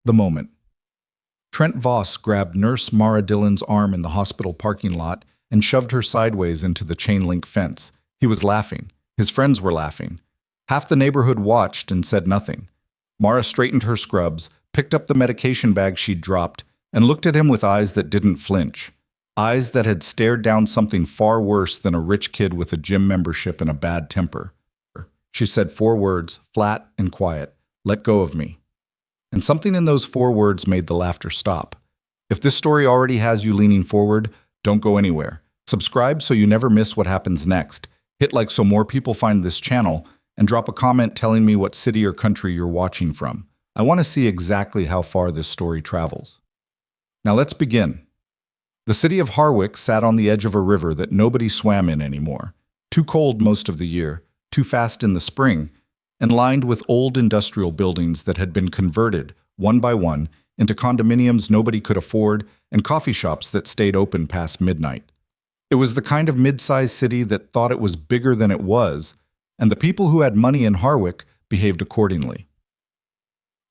The moment. Trent Voss grabbed Nurse Mara Dillon's arm in the hospital parking lot and shoved her sideways into the chain-link fence. He was laughing. His friends were laughing. Half the neighborhood watched and said nothing. Mara straightened her scrubs, picked up the medication bag she'd dropped, and looked at him with eyes that didn't flinch. Eyes that had stared down something far worse than a rich kid with a gym membership and a bad temper. She said 4 words, flat and quiet. "Let go of me." And something in those 4 words made the laughter stop. If this story already has you leaning forward, don't go anywhere. Subscribe so you never miss what happens next. Hit like so more people find this channel, and drop a comment telling me what city or country you're watching from. I want to see exactly how far this story travels. Now let's begin. The city of Harwich sat on the edge of a river that nobody swam in anymore. Too cold most of the year, too fast in the spring, and lined with old industrial buildings that had been converted, one by one, into condominiums nobody could afford and coffee shops that stayed open past midnight. It was the kind of mid-sized city that thought it was bigger than it was, and the people who had money in Harwich behaved accordingly.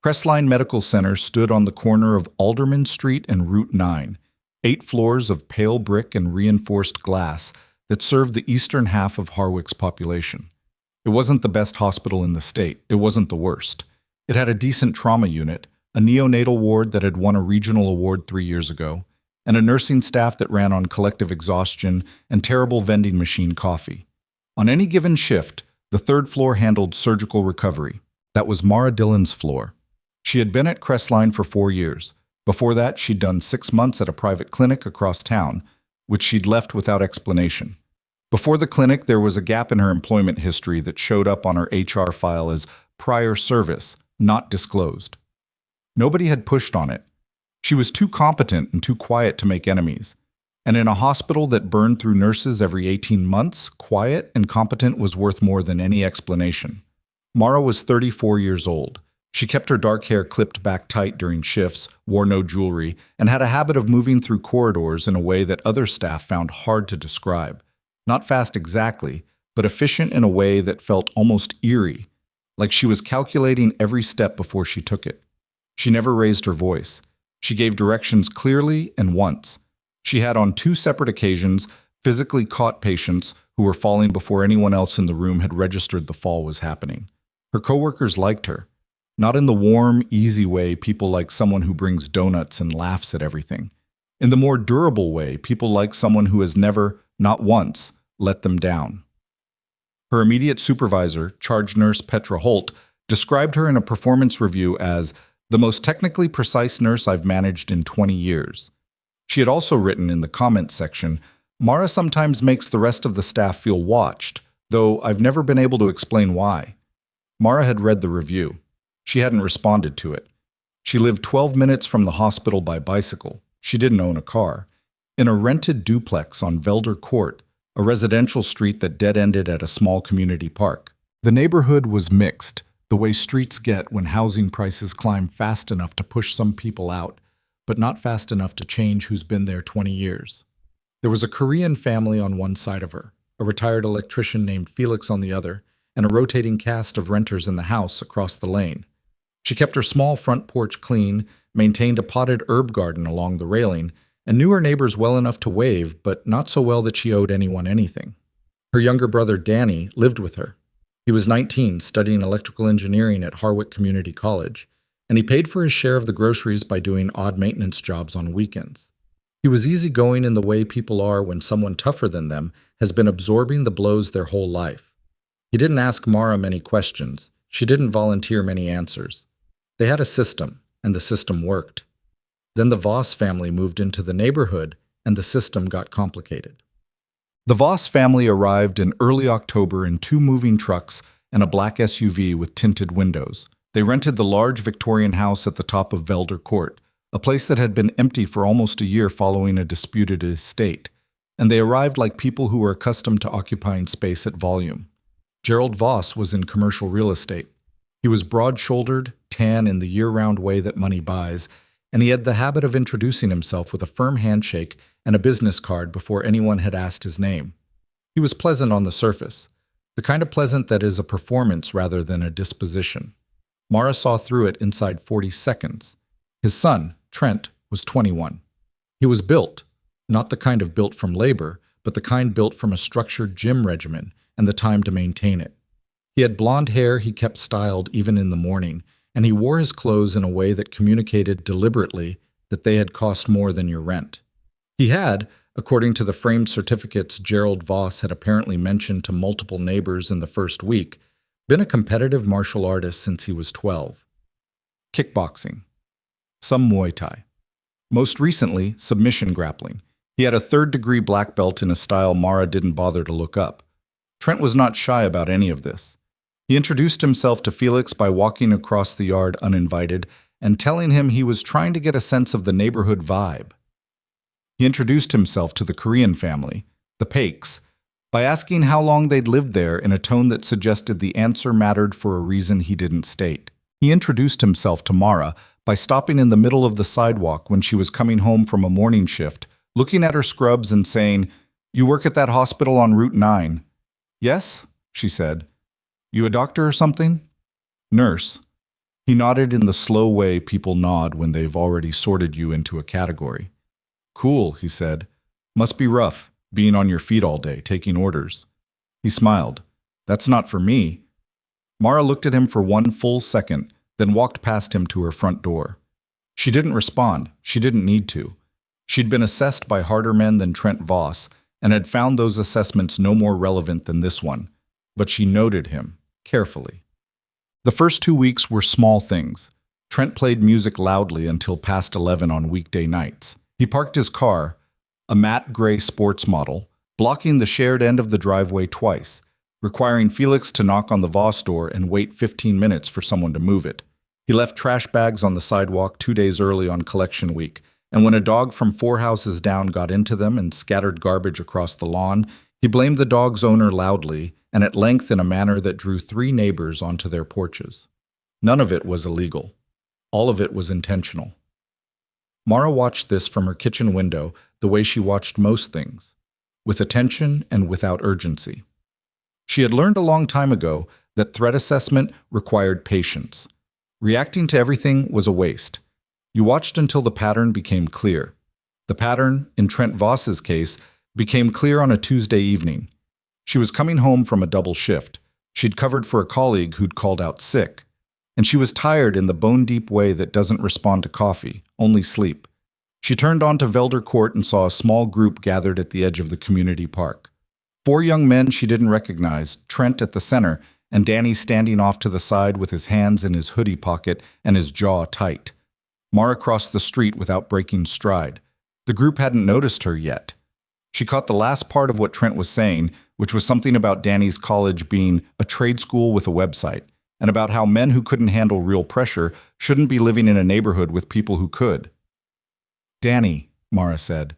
Crestline Medical Center stood on the corner of Alderman Street and Route 9, 8 floors of pale brick and reinforced glass that served the eastern half of Harwich's population. It wasn't the best hospital in the state. It wasn't the worst. It had a decent trauma unit, a neonatal ward that had won a regional award 3 years ago, and a nursing staff that ran on collective exhaustion and terrible vending machine coffee. On any given shift, the 3rd floor handled surgical recovery. That was Mara Dillon's floor. She had been at Crestline for 4 years. Before that, she'd done 6 months at a private clinic across town, which she'd left without explanation. Before the clinic, there was a gap in her employment history that showed up on her HR file as prior service, not disclosed. Nobody had pushed on it. She was too competent and too quiet to make enemies. And in a hospital that burned through nurses every 18 months, quiet and competent was worth more than any explanation. Mara was 34 years old. She kept her dark hair clipped back tight during shifts, wore no jewelry, and had a habit of moving through corridors in a way that other staff found hard to describe. Not fast exactly, but efficient in a way that felt almost eerie, like she was calculating every step before she took it. She never raised her voice. She gave directions clearly and once. She had on 2 separate occasions physically caught patients who were falling before anyone else in the room had registered the fall was happening. Her coworkers liked her. Not in the warm, easy way people like someone who brings donuts and laughs at everything. In the more durable way, people like someone who has never, not once, let them down. Her immediate supervisor, charge nurse Petra Holt, described her in a performance review as the most technically precise nurse I've managed in 20 years. She had also written in the comments section, "Mara sometimes makes the rest of the staff feel watched, though I've never been able to explain why." Mara had read the review. She hadn't responded to it. She lived 12 minutes from the hospital by bicycle. She didn't own a car. In a rented duplex on Velder Court, a residential street that dead-ended at a small community park. The neighborhood was mixed, the way streets get when housing prices climb fast enough to push some people out, but not fast enough to change who's been there 20 years. There was a Korean family on one side of her, a retired electrician named Felix on the other, and a rotating cast of renters in the house across the lane. She kept her small front porch clean, maintained a potted herb garden along the railing, and knew her neighbors well enough to wave, but not so well that she owed anyone anything. Her younger brother, Danny, lived with her. He was 19, studying electrical engineering at Harwich Community College, and he paid for his share of the groceries by doing odd maintenance jobs on weekends. He was easygoing in the way people are when someone tougher than them has been absorbing the blows their whole life. He didn't ask Mara many questions. She didn't volunteer many answers. They had a system, and the system worked. Then the Voss family moved into the neighborhood, and the system got complicated. The Voss family arrived in early October in 2 moving trucks and a black SUV with tinted windows. They rented the large Victorian house at the top of Velder Court, a place that had been empty for almost a year following a disputed estate, and they arrived like people who were accustomed to occupying space at volume. Gerald Voss was in commercial real estate. He was broad-shouldered, tan in the year-round way that money buys, and he had the habit of introducing himself with a firm handshake and a business card before anyone had asked his name. He was pleasant on the surface, the kind of pleasant that is a performance rather than a disposition. Mara saw through it inside 40 seconds. His son, Trent, was 21. He was built, not the kind of built from labor, but the kind built from a structured gym regimen and the time to maintain it. He had blonde hair he kept styled even in the morning, and he wore his clothes in a way that communicated deliberately that they had cost more than your rent. He had, according to the framed certificates Trent Voss had apparently mentioned to multiple neighbors in the first week, been a competitive martial artist since he was 12. Kickboxing. Some Muay Thai. Most recently, submission grappling. He had a third-degree black belt in a style Mara didn't bother to look up. Trent was not shy about any of this. He introduced himself to Felix by walking across the yard uninvited and telling him he was trying to get a sense of the neighborhood vibe. He introduced himself to the Korean family, the Paeks, by asking how long they'd lived there in a tone that suggested the answer mattered for a reason he didn't state. He introduced himself to Mara by stopping in the middle of the sidewalk when she was coming home from a morning shift, looking at her scrubs and saying, "You work at that hospital on Route 9. "Yes," she said. "You a doctor or something?" "Nurse." He nodded in the slow way people nod when they've already sorted you into a category. "Cool," he said. "Must be rough, being on your feet all day, taking orders." He smiled. "That's not for me." Mara looked at him for one full second, then walked past him to her front door. She didn't respond. She didn't need to. She'd been assessed by harder men than Trent Voss and had found those assessments no more relevant than this one, but she noted him carefully. The first 2 weeks were small things. Trent played music loudly until past 11 on weekday nights. He parked his car, a matte gray sports model, blocking the shared end of the driveway twice, requiring Felix to knock on the Voss door and wait 15 minutes for someone to move it. He left trash bags on the sidewalk 2 days early on collection week, and when a dog from 4 houses down got into them and scattered garbage across the lawn, he blamed the dog's owner loudly and at length in a manner that drew 3 neighbors onto their porches. None of it was illegal. All of it was intentional. Mara watched this from her kitchen window the way she watched most things, with attention and without urgency. She had learned a long time ago that threat assessment required patience. Reacting to everything was a waste. You watched until the pattern became clear. The pattern, in Trent Voss's case, became clear on a Tuesday evening. She was coming home from a double shift. She'd covered for a colleague who'd called out sick. And she was tired in the bone-deep way that doesn't respond to coffee, only sleep. She turned onto Velder Court and saw a small group gathered at the edge of the community park. 4 young men she didn't recognize, Trent at the center, and Danny standing off to the side with his hands in his hoodie pocket and his jaw tight. Mara crossed the street without breaking stride. The group hadn't noticed her yet. She caught the last part of what Trent was saying, which was something about Danny's college being a trade school with a website, and about how men who couldn't handle real pressure shouldn't be living in a neighborhood with people who could. "Danny," Mara said.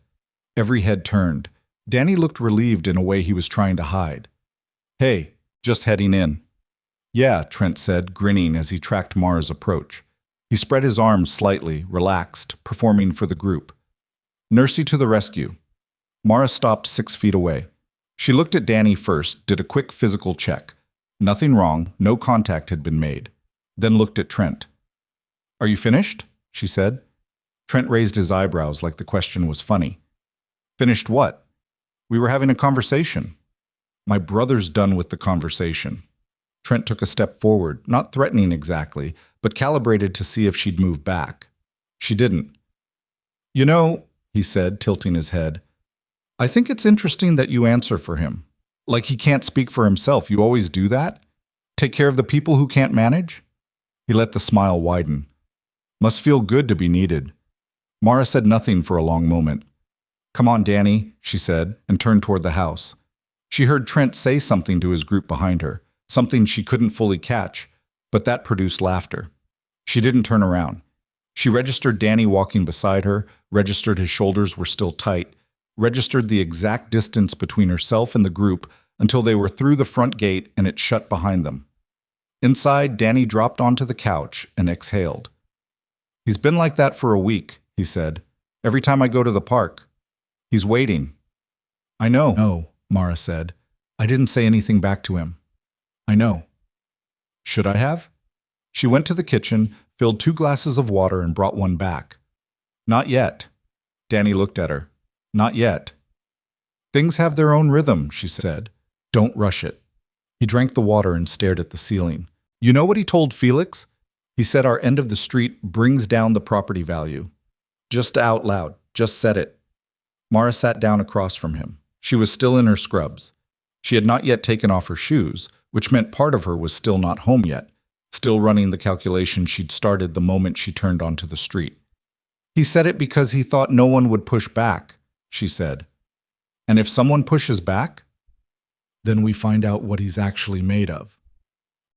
Every head turned. Danny looked relieved in a way he was trying to hide. "Hey, just heading in." "Yeah," Trent said, grinning as he tracked Mara's approach. He spread his arms slightly, relaxed, performing for the group. "Nursey to the rescue." Mara stopped 6 feet away. She looked at Danny first, did a quick physical check. Nothing wrong, no contact had been made. Then looked at Trent. "Are you finished?" she said. Trent raised his eyebrows like the question was funny. "Finished what?" "We were having a conversation." "My brother's done with the conversation." Trent took a step forward, not threatening exactly, but calibrated to see if she'd move back. She didn't. "You know," he said, tilting his head, "I think it's interesting that you answer for him. Like he can't speak for himself. You always do that? Take care of the people who can't manage?" He let the smile widen. "Must feel good to be needed." Mara said nothing for a long moment. "Come on, Danny," she said, and turned toward the house. She heard Trent say something to his group behind her, something she couldn't fully catch, but that produced laughter. She didn't turn around. She registered Danny walking beside her, registered his shoulders were still tight, registered the exact distance between herself and the group until they were through the front gate and it shut behind them. Inside, Danny dropped onto the couch and exhaled. "He's been like that for a week," he said. "Every time I go to the park. He's waiting." "I know." "No," Mara said. "I didn't say anything back to him." "I know." "Should I have?" She went to the kitchen, filled 2 glasses of water, and brought one back. Not yet. Danny looked at her. Not yet. Things have their own rhythm, she said. Don't rush it. He drank the water and stared at the ceiling. You know what he told Felix? He said our end of the street brings down the property value. Just out loud. Just said it. Mara sat down across from him. She was still in her scrubs. She had not yet taken off her shoes, which meant part of her was still not home yet, still running the calculation she'd started the moment she turned onto the street. He said it because he thought no one would push back, she said. And if someone pushes back, then we find out what he's actually made of.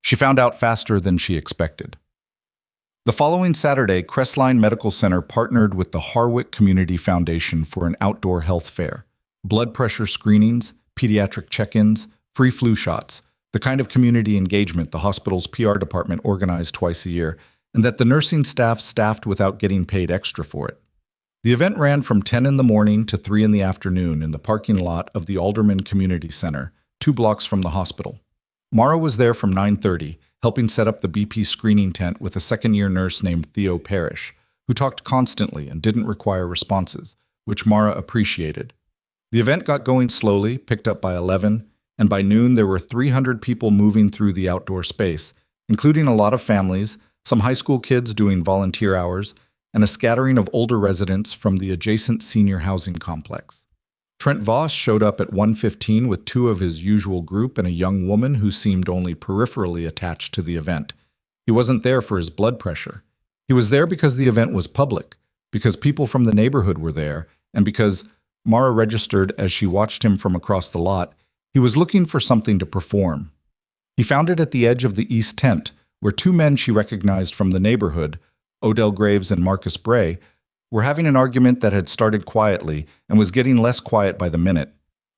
She found out faster than she expected. The following Saturday, Crestline Medical Center partnered with the Harwick Community Foundation for an outdoor health fair. Blood pressure screenings, pediatric check-ins, free flu shots, the kind of community engagement the hospital's PR department organized twice a year, and that the nursing staff staffed without getting paid extra for it. The event ran from 10 in the morning to 3 in the afternoon in the parking lot of the Alderman Community Center, 2 blocks from the hospital. Mara was there from 9:30, helping set up the BP screening tent with a second-year nurse named Theo Parrish, who talked constantly and didn't require responses, which Mara appreciated. The event got going slowly, picked up by 11, and by noon there were 300 people moving through the outdoor space, including a lot of families, some high school kids doing volunteer hours, and a scattering of older residents from the adjacent senior housing complex. Trent Voss showed up at 1:15 with 2 of his usual group and a young woman who seemed only peripherally attached to the event. He wasn't there for his blood pressure. He was there because the event was public, because people from the neighborhood were there, and because, Mara registered as she watched him from across the lot, he was looking for something to perform. He found it at the edge of the east tent, where 2 men she recognized from the neighborhood, Odell Graves and Marcus Bray, were having an argument that had started quietly and was getting less quiet by the minute.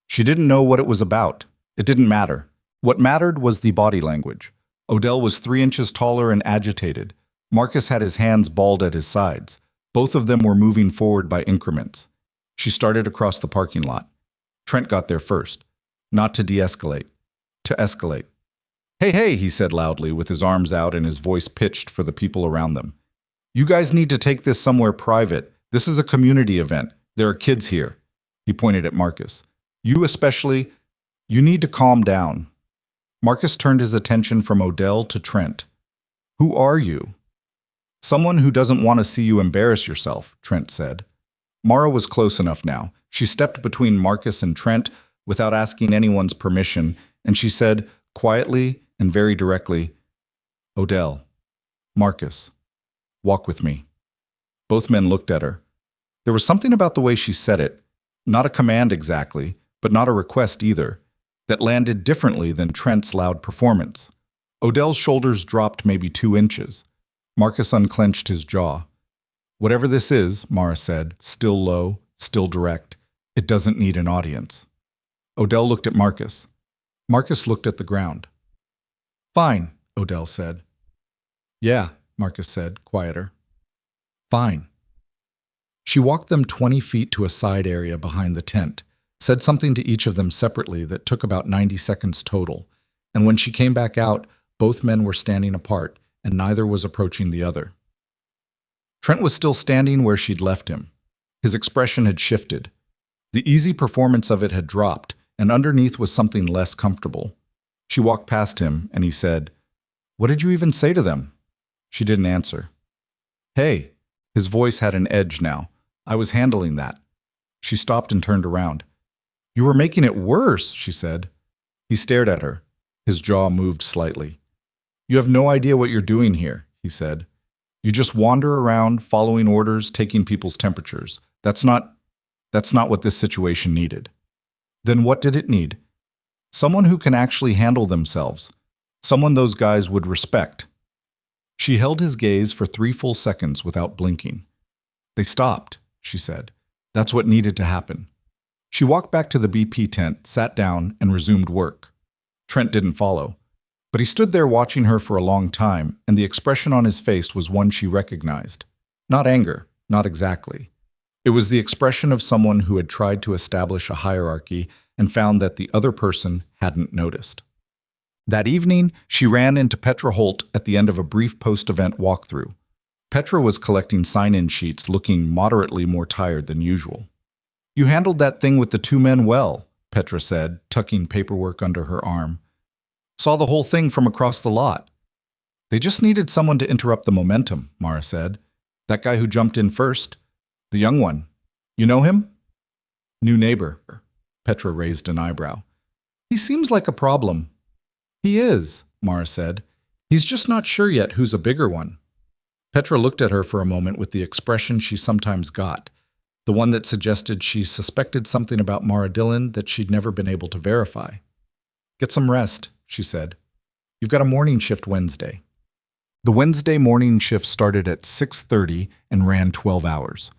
She didn't know what it was about. It didn't matter. What mattered was the body language. Odell was 3 inches taller and agitated. Marcus had his hands balled at his sides. Both of them were moving forward by increments. She started across the parking lot. Trent got there first. Not to de-escalate. To escalate. Hey, hey, he said loudly, with his arms out and his voice pitched for the people around them. You guys need to take this somewhere private. This is a community event. There are kids here. He pointed at Marcus. You especially, you need to calm down. Marcus turned his attention from Odell to Trent. Who are you? Someone who doesn't want to see you embarrass yourself, Trent said. Mara was close enough now. She stepped between Marcus and Trent without asking anyone's permission, and she said, quietly and very directly, Odell, Marcus, walk with me. Both men looked at her. There was something about the way she said it, not a command exactly, but not a request either, that landed differently than Trent's loud performance. Odell's shoulders dropped maybe 2 inches. Marcus unclenched his jaw. Whatever this is, Mara said, still low, still direct, it doesn't need an audience. Odell looked at Marcus. Marcus looked at the ground. Fine, Odell said. Yeah, Marcus said, quieter. Fine. She walked them 20 feet to a side area behind the tent, said something to each of them separately that took about 90 seconds total, and when she came back out, both men were standing apart, and neither was approaching the other. Trent was still standing where she'd left him. His expression had shifted. The easy performance of it had dropped, and underneath was something less comfortable. She walked past him, and he said, What did you even say to them? She didn't answer. Hey, his voice had an edge now. I was handling that. She stopped and turned around. You were making it worse, she said. He stared at her. His jaw moved slightly. You have no idea what you're doing here, he said. You just wander around, following orders, taking people's temperatures. That's not what this situation needed. Then what did it need? Someone who can actually handle themselves. Someone those guys would respect. She held his gaze for 3 full seconds without blinking. They stopped, she said. That's what needed to happen. She walked back to the BP tent, sat down, and resumed work. Trent didn't follow. But he stood there watching her for a long time, and the expression on his face was one she recognized. Not anger, not exactly. It was the expression of someone who had tried to establish a hierarchy and found that the other person hadn't noticed. That evening, she ran into Petra Holt at the end of a brief post-event walkthrough. Petra was collecting sign-in sheets, looking moderately more tired than usual. "You handled that thing with the two men well," Petra said, tucking paperwork under her arm. "Saw the whole thing from across the lot." "They just needed someone to interrupt the momentum," Mara said. "That guy who jumped in first. The young one. You know him?" "New neighbor." Petra raised an eyebrow. "He seems like a problem." "He is," Mara said. "He's just not sure yet who's a bigger one." Petra looked at her for a moment with the expression she sometimes got, the one that suggested she suspected something about Mara Dillon that she'd never been able to verify. "Get some rest," she said. "You've got a morning shift Wednesday." The Wednesday morning shift started at 6:30 and ran 12 hours.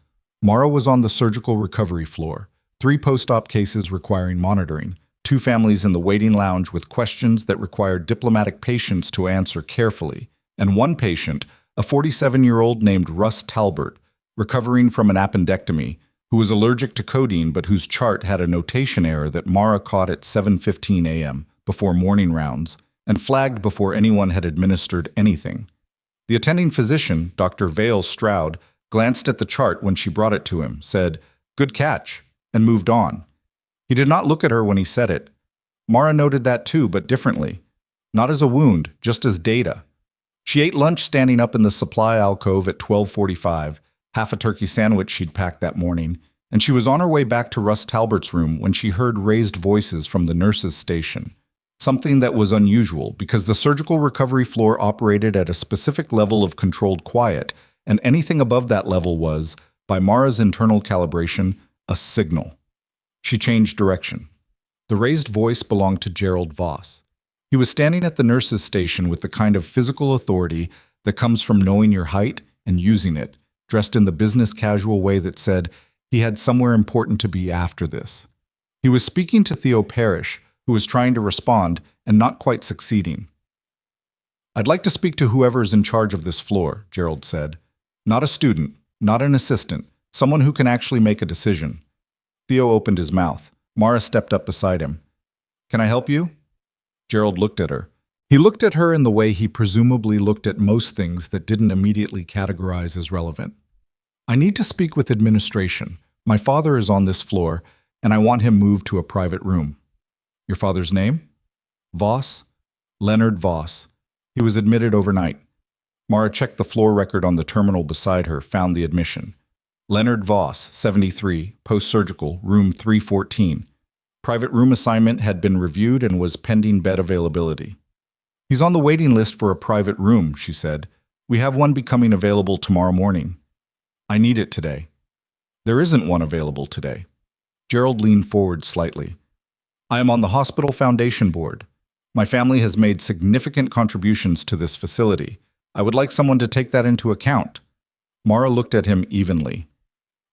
Mara was on the surgical recovery floor, 3 post-op cases requiring monitoring, 2 families in the waiting lounge with questions that required diplomatic patience to answer carefully, and 1 patient, a 47-year-old named Russ Talbert, recovering from an appendectomy, who was allergic to codeine but whose chart had a notation error that Mara caught at 7:15 a.m. before morning rounds and flagged before anyone had administered anything. The attending physician, Dr. Vale Stroud, glanced at the chart when she brought it to him, said, "Good catch," and moved on. He did not look at her when he said it. Mara noted that too, but differently. Not as a wound, just as data. She ate lunch standing up in the supply alcove at 12:45, half a turkey sandwich she'd packed that morning, and she was on her way back to Russ Talbert's room when she heard raised voices from the nurses' station. Something that was unusual because the surgical recovery floor operated at a specific level of controlled quiet, and anything above that level was, by Mara's internal calibration, a signal. She changed direction. The raised voice belonged to Trent Voss. He was standing at the nurses' station with the kind of physical authority that comes from knowing your height and using it, dressed in the business casual way that said he had somewhere important to be after this. He was speaking to Theo Parrish, who was trying to respond and not quite succeeding. "I'd like to speak to whoever is in charge of this floor," Gerald said. "Not a student, not an assistant, someone who can actually make a decision." Theo opened his mouth. Mara stepped up beside him. "Can I help you?" Gerald looked at her. He looked at her in the way he presumably looked at most things that didn't immediately categorize as relevant. "I need to speak with administration. My father is on this floor, and I want him moved to a private room." "Your father's name?" "Voss. Leonard Voss. He was admitted overnight." Mara checked the floor record on the terminal beside her, found the admission. "Leonard Voss, 73, post-surgical, room 314. Private room assignment had been reviewed and was pending bed availability." "He's on the waiting list for a private room," she said. "We have one becoming available tomorrow morning." "I need it today." "There isn't one available today." Gerald leaned forward slightly. "I am on the Hospital Foundation Board. My family has made significant contributions to this facility. I would like someone to take that into account." Mara looked at him evenly.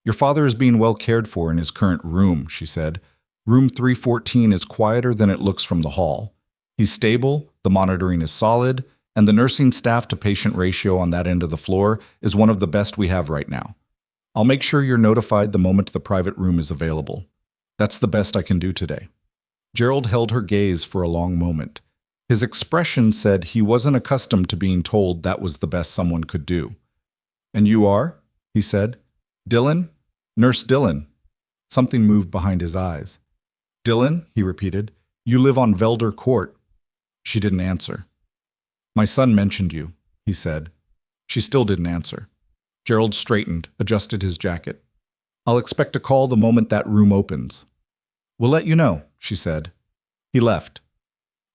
"Your father is being well cared for in his current room," she said. "Room 314 is quieter than it looks from the hall. He's stable, the monitoring is solid, and the nursing staff-to-patient ratio on that end of the floor is one of the best we have right now. I'll make sure you're notified the moment the private room is available. That's the best I can do today." Gerald held her gaze for a long moment. His expression said he wasn't accustomed to being told that was the best someone could do. "And you are?" he said. "Dillon? Nurse Dillon." Something moved behind his eyes. "Dillon?" he repeated. "You live on Velder Court." She didn't answer. "My son mentioned you," he said. She still didn't answer. Gerald straightened, adjusted his jacket. "I'll expect a call the moment that room opens." "We'll let you know," she said. He left.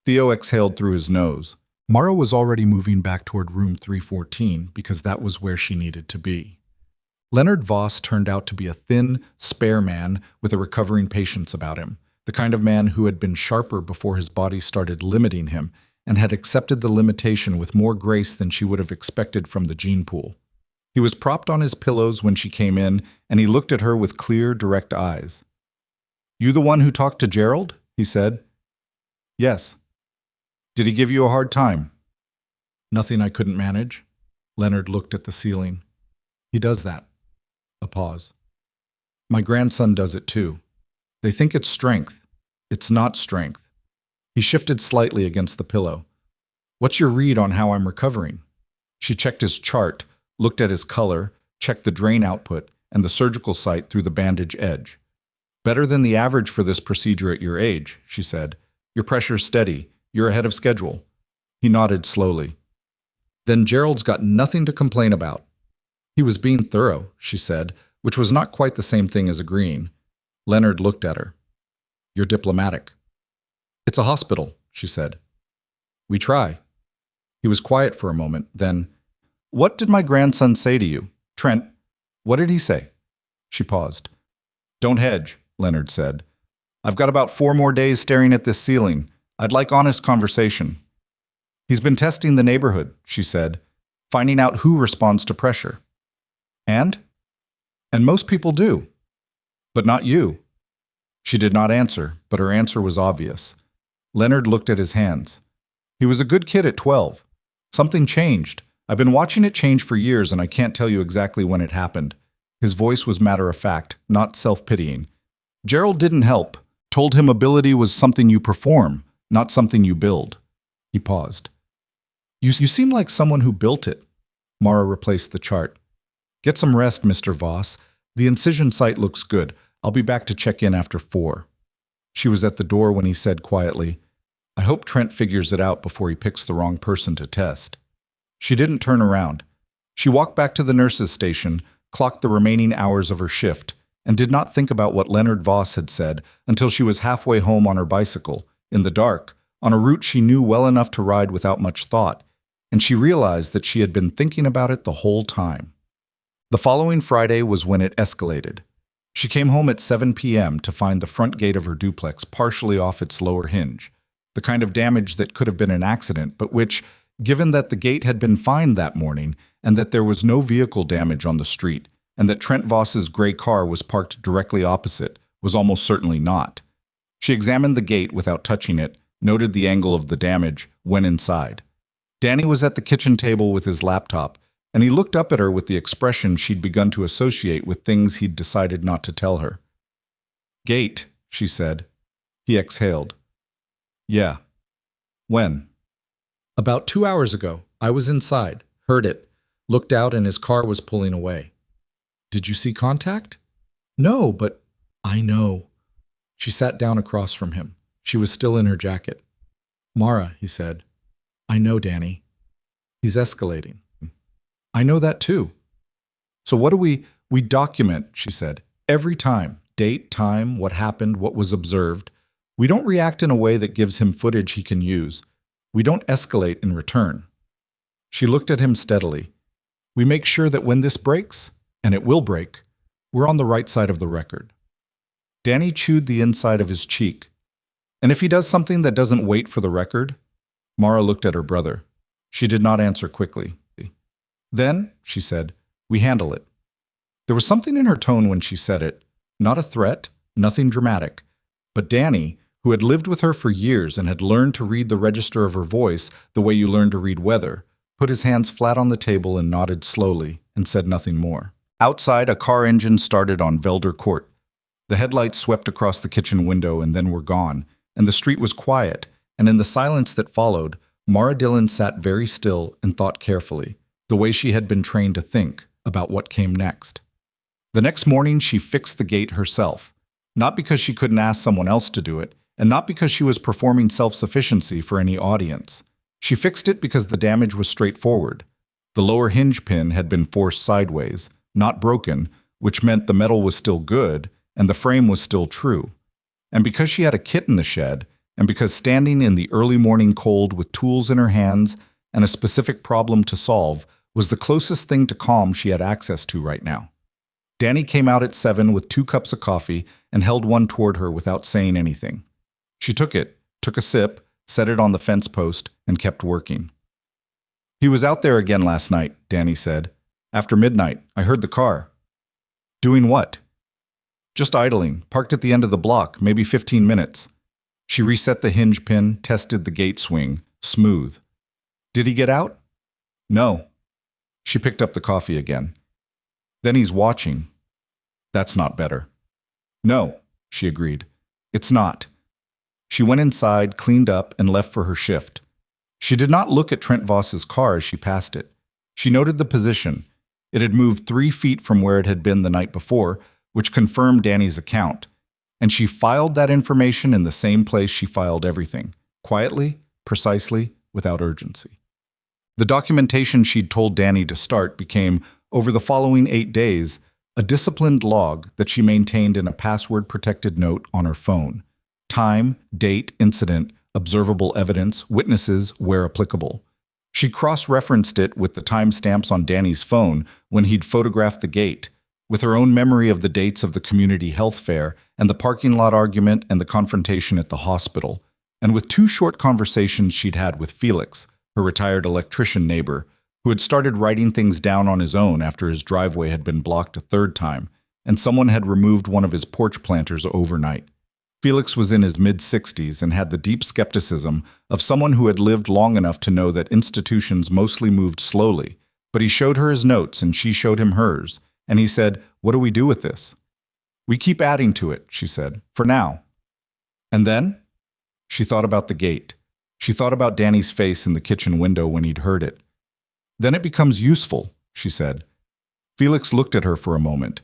Theo exhaled through his nose. Mara was already moving back toward room 314 because that was where she needed to be. Leonard Voss turned out to be a thin, spare man with a recovering patience about him, the kind of man who had been sharper before his body started limiting him and had accepted the limitation with more grace than she would have expected from the gene pool. He was propped on his pillows when she came in, and he looked at her with clear, direct eyes. "You the one who talked to Gerald?" he said. "Yes." "Did he give you a hard time?" "Nothing I couldn't manage." Leonard looked at the ceiling. "He does that." A pause. "My grandson does it too. They think it's strength. It's not strength. He shifted slightly against the pillow. What's your read on how I'm recovering? She checked his chart, looked at his color, checked the drain output and the surgical site through the bandage edge. Better than the average for this procedure at your age, she said. Your pressure's steady. You're ahead of schedule. He nodded slowly. Then Gerald's got nothing to complain about. He was being thorough, she said, which was not quite the same thing as agreeing. Leonard looked at her. You're diplomatic. It's a hospital, she said. We try. He was quiet for a moment, then, what did my grandson say to you? Trent, what did he say? She paused. Don't hedge, Leonard said. I've got about 4 more days staring at this ceiling. I'd like honest conversation. He's been testing the neighborhood, she said, finding out who responds to pressure. And most people do. But not you. She did not answer, but her answer was obvious. Leonard looked at his hands. He was a good kid at 12. Something changed. I've been watching it change for years, and I can't tell you exactly when it happened. His voice was matter-of-fact, not self-pitying. Gerald didn't help, told him ability was something you perform, not something you build. He paused. You seem like someone who built it. Mara replaced the chart. Get some rest, Mr. Voss. The incision site looks good. I'll be back to check in after 4. She was at the door when he said quietly, I hope Trent figures it out before he picks the wrong person to test. She didn't turn around. She walked back to the nurse's station, clocked the remaining hours of her shift, and did not think about what Leonard Voss had said until she was halfway home on her bicycle, in the dark, on a route she knew well enough to ride without much thought, and she realized that she had been thinking about it the whole time. The following Friday was when it escalated. She came home at 7 p.m. to find the front gate of her duplex partially off its lower hinge, the kind of damage that could have been an accident, but which, given that the gate had been fine that morning and that there was no vehicle damage on the street, and that Trent Voss's gray car was parked directly opposite, was almost certainly not. She examined the gate without touching it, noted the angle of the damage, went inside. Danny was at the kitchen table with his laptop, and he looked up at her with the expression she'd begun to associate with things he'd decided not to tell her. Gate, she said. He exhaled. Yeah. When? About 2 hours ago. I was inside, heard it, looked out and his car was pulling away. Did you see contact? No, but I know. She sat down across from him. She was still in her jacket. Mara, he said. I know, Danny. He's escalating. I know that too. So what do we document, she said, every time. Date, time, what happened, what was observed. We don't react in a way that gives him footage he can use. We don't escalate in return. She looked at him steadily. We make sure that when this breaks, and it will break, we're on the right side of the record. Danny chewed the inside of his cheek. And if he does something that doesn't wait for the record? Mara looked at her brother. She did not answer quickly. Then, she said, we handle it. There was something in her tone when she said it. Not a threat, nothing dramatic. But Danny, who had lived with her for years and had learned to read the register of her voice the way you learn to read weather, put his hands flat on the table and nodded slowly and said nothing more. Outside, a car engine started on Velder Court. The headlights swept across the kitchen window and then were gone, and the street was quiet, and in the silence that followed, Mara Dillon sat very still and thought carefully, the way she had been trained to think about what came next. The next morning, she fixed the gate herself, not because she couldn't ask someone else to do it, and not because she was performing self-sufficiency for any audience. She fixed it because the damage was straightforward. The lower hinge pin had been forced sideways, not broken, which meant the metal was still good and the frame was still true. And because she had a kit in the shed, and because standing in the early morning cold with tools in her hands and a specific problem to solve was the closest thing to calm she had access to right now. Danny came out at 7 with 2 cups of coffee and held one toward her without saying anything. She took it, took a sip, set it on the fence post, and kept working. He was out there again last night, Danny said. After midnight, I heard the car. Doing what? Just idling, parked at the end of the block, maybe 15 minutes. She reset the hinge pin, tested the gate swing, smooth. Did he get out? No. She picked up the coffee again. Then he's watching. That's not better. No, she agreed. It's not. She went inside, cleaned up, and left for her shift. She did not look at Trent Voss's car as she passed it. She noted the position. It had moved 3 feet from where it had been the night before, which confirmed Danny's account. And she filed that information in the same place she filed everything, quietly, precisely, without urgency. The documentation she'd told Danny to start became, over the following 8 days, a disciplined log that she maintained in a password-protected note on her phone. Time, date, incident, observable evidence, witnesses where applicable. She cross-referenced it with the timestamps on Danny's phone when he'd photographed the gate, with her own memory of the dates of the community health fair and the parking lot argument and the confrontation at the hospital, and with 2 short conversations she'd had with Felix, her retired electrician neighbor, who had started writing things down on his own after his driveway had been blocked a 3rd time, and someone had removed one of his porch planters overnight. Felix was in his mid-60s and had the deep skepticism of someone who had lived long enough to know that institutions mostly moved slowly, but he showed her his notes and she showed him hers, and he said, "What do we do with this?" "We keep adding to it," she said, "for now." And then? She thought about the gate. She thought about Danny's face in the kitchen window when he'd heard it. "Then it becomes useful," she said. Felix looked at her for a moment.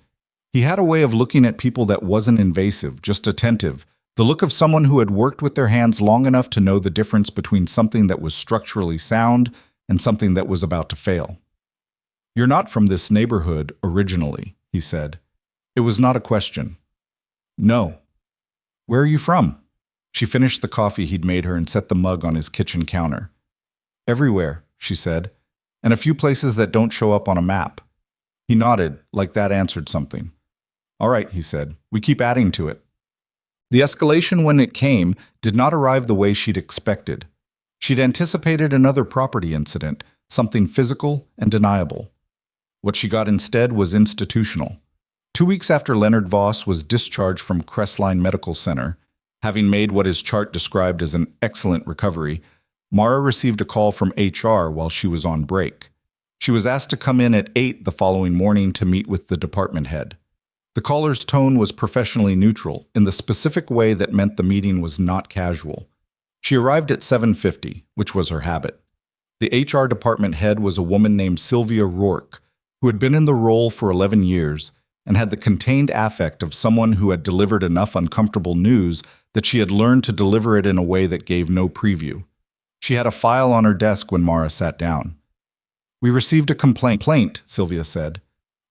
He had a way of looking at people that wasn't invasive, just attentive, the look of someone who had worked with their hands long enough to know the difference between something that was structurally sound and something that was about to fail. "You're not from this neighborhood originally," he said. It was not a question. "No." "Where are you from?" She finished the coffee he'd made her and set the mug on his kitchen counter. "Everywhere," she said, "and a few places that don't show up on a map." He nodded, like that answered something. "All right," he said, "we keep adding to it." The escalation, when it came, did not arrive the way she'd expected. She'd anticipated another property incident, something physical and deniable. What she got instead was institutional. 2 weeks after Leonard Voss was discharged from Crestline Medical Center, having made what his chart described as an excellent recovery, Mara received a call from HR while she was on break. She was asked to come in at 8 the following morning to meet with the department head. The caller's tone was professionally neutral, in the specific way that meant the meeting was not casual. She arrived at 7:50, which was her habit. The HR department head was a woman named Sylvia Rourke, who had been in the role for 11 years and had the contained affect of someone who had delivered enough uncomfortable news that she had learned to deliver it in a way that gave no preview. She had a file on her desk when Mara sat down. "We received a complaint," Sylvia said.